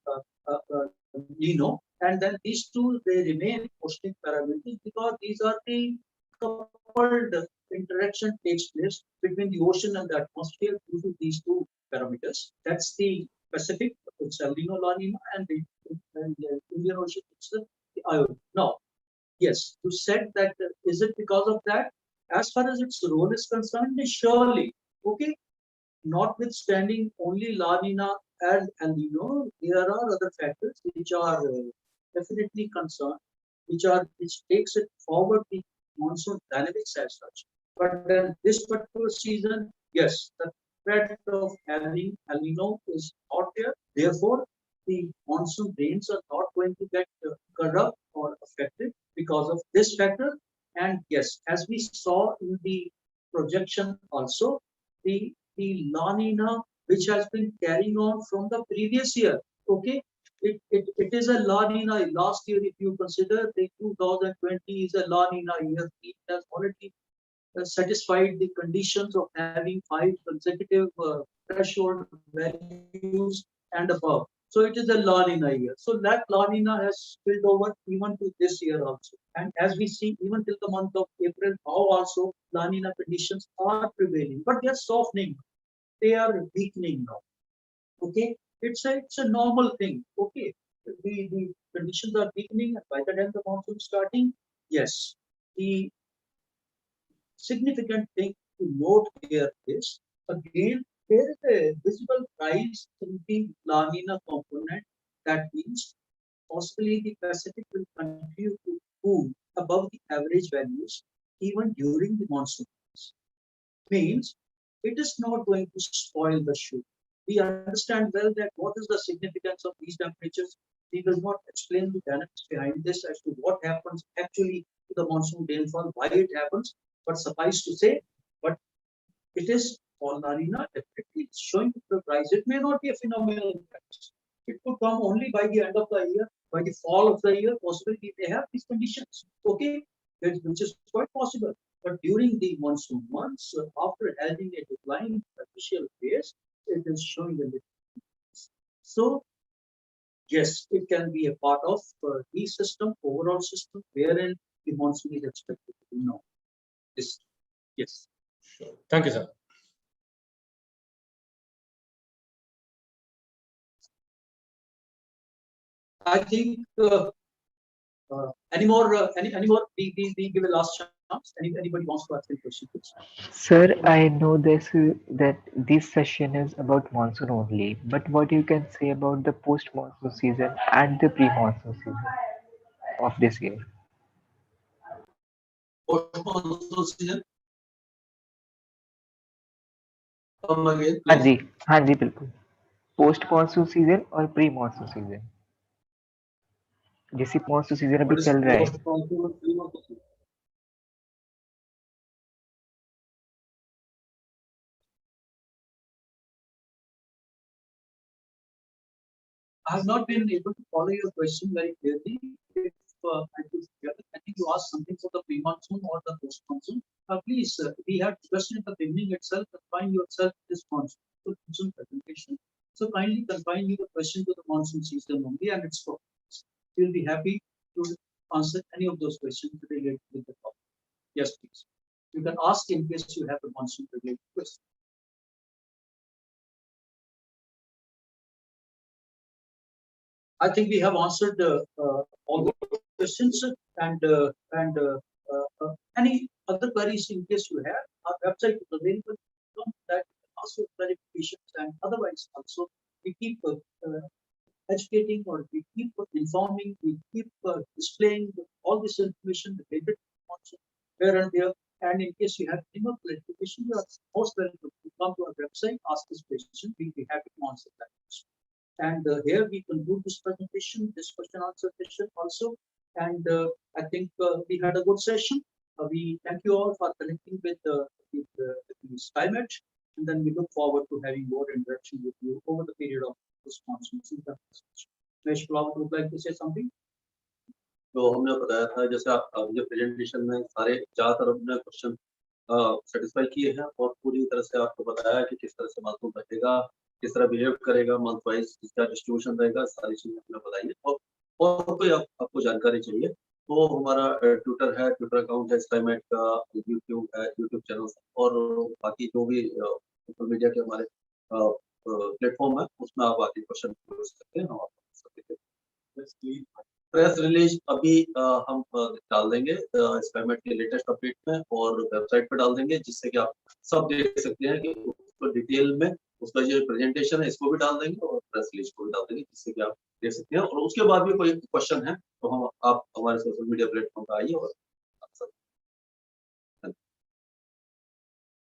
Speaker 1: Nino, and then these two, they remain oceanic parameters because these are the coupled interaction takes place between the ocean and the atmosphere due to these two parameters. That's the Pacific, it's El Nino, La Nina, and the Indian Ocean, it's the IOD. Now, yes, you said that is it because of that? As far as its role is concerned, surely, okay, notwithstanding only La Nina and El Nino, there are other factors which are definitely concerned, which takes it forward the monsoon dynamics as such. But then this particular season, yes, the threat of having El Nino is not there. Therefore, the monsoon rains are not going to get corrupt or affected because of this factor. And yes, as we saw in the projection also, the La Nina, which has been carrying on from the previous year, okay, it is a La Nina. Last year, if you consider the 2020 is a La Nina year, it has already satisfied the conditions of having 5 consecutive threshold values and above. So it is a La Nina year. So that La Nina has spilled over even to this year also. And as we see, even till the month of April, now also La Nina conditions are prevailing, but they are softening. They are weakening now. Okay, it's a normal thing. Okay, the conditions are weakening, and by the time the monsoon starting, yes, the significant thing to note here is again there is a visible rise in the La Nina component. That means possibly the Pacific will continue to cool above the average values even during the monsoon. Means it is not going to spoil the shoot. We understand well that what is the significance of these temperatures. We will not explain the dynamics behind this as to what happens actually to the monsoon rainfall, why it happens, but suffice to say, but it is for La Nina, definitely it's showing the rise. It may not be a phenomenal impact. It could come only by the end of the year, by the fall of the year, possibly we may have these conditions. Okay, which is quite possible. But during the monsoon months, after having a decline initial phase, it is showing a little. So, yes, it can be a part of the system, overall system, wherein the monsoon is expected to be known. Yes.
Speaker 8: Sure. Thank you, sir.
Speaker 1: I think any more? We give a last chance. Anybody wants to ask any question, please?
Speaker 6: Sir, I know that this session is about monsoon only, but what you can say about the post-monsoon season and the pre-monsoon season of this year?
Speaker 2: Post-monsoon season. Come again,
Speaker 6: हाँ
Speaker 2: please.
Speaker 6: जी, हाँ जी, बिल्कुल. पोस्ट-monsoon season और प्री-monsoon season. जैसे monsoon season अभी
Speaker 2: What is
Speaker 6: चल रहा है.
Speaker 2: post-monsoon and pre-monsoon?
Speaker 1: I have not been able to follow your question very clearly. If I think you asked something for the pre-monsoon or the post-monsoon. Please, we had discussed in the beginning itself, confine yourself to this monsoon presentation. So kindly confine your question to the monsoon season only and its focus. We'll be happy to answer any of those questions related with the topic. Yes, please. You can ask in case you have a monsoon related question. I think we have answered all the questions and any other queries in case you have. Our website is available. That also clarifications and otherwise also we keep educating or we keep informing, we keep displaying all this information related to where and there. And in case you have any more clarification, you are most welcome to come to our website, ask this question. We'll be happy to answer that question. And here we conclude this presentation, this question answer session also. And I think we had a good session. We thank you all for connecting with Skymet. And then we look forward to having more interaction with you over the period of this monsoon season. Mesh Kulawat would like to say something?
Speaker 2: तो हमने बताया था जैसे मुझे presentation में सारे ज्यादातर अपने क्वेश्चन सेटिस्फाई किए हैं और पूरी तरह से आपको बताया कि किस तरह से मानसून रहेगा, किस तरह बिहेव करेगा, मंथ वाइज इसका डिस्ट्रीब्यूशन रहेगा, सारी चीजें हमने बताई है। और कोई आपको जानकारी चाहिए तो हमारा ट्विटर है, ट्विटर अकाउंट है स्काईमेट का, यूट्यूब है, यूट्यूब चैनल और बाकी जो भी सोशल मीडिया के हमारे प्लेटफॉर्म है उसमें आप आके क्वेश्चन पूछ सकते हैं। प्रेस रिलीज अभी हम डाल देंगे स्काईमेट के लेटेस्ट अपडेट में और वेबसाइट पर डाल देंगे जिससे कि आप सब देख सकते हैं कि उसको डिटेल में उसका जो प्रेजेंटेशन है इसको भी डाल देंगे और प्रेस रिलीज को भी डाल देंगे जिससे कि आप देख सकते हैं। और उसके बाद भी कोई क्वेश्चन है तो आप हमारे सोशल मीडिया प्लेटफॉर्म पर आइए और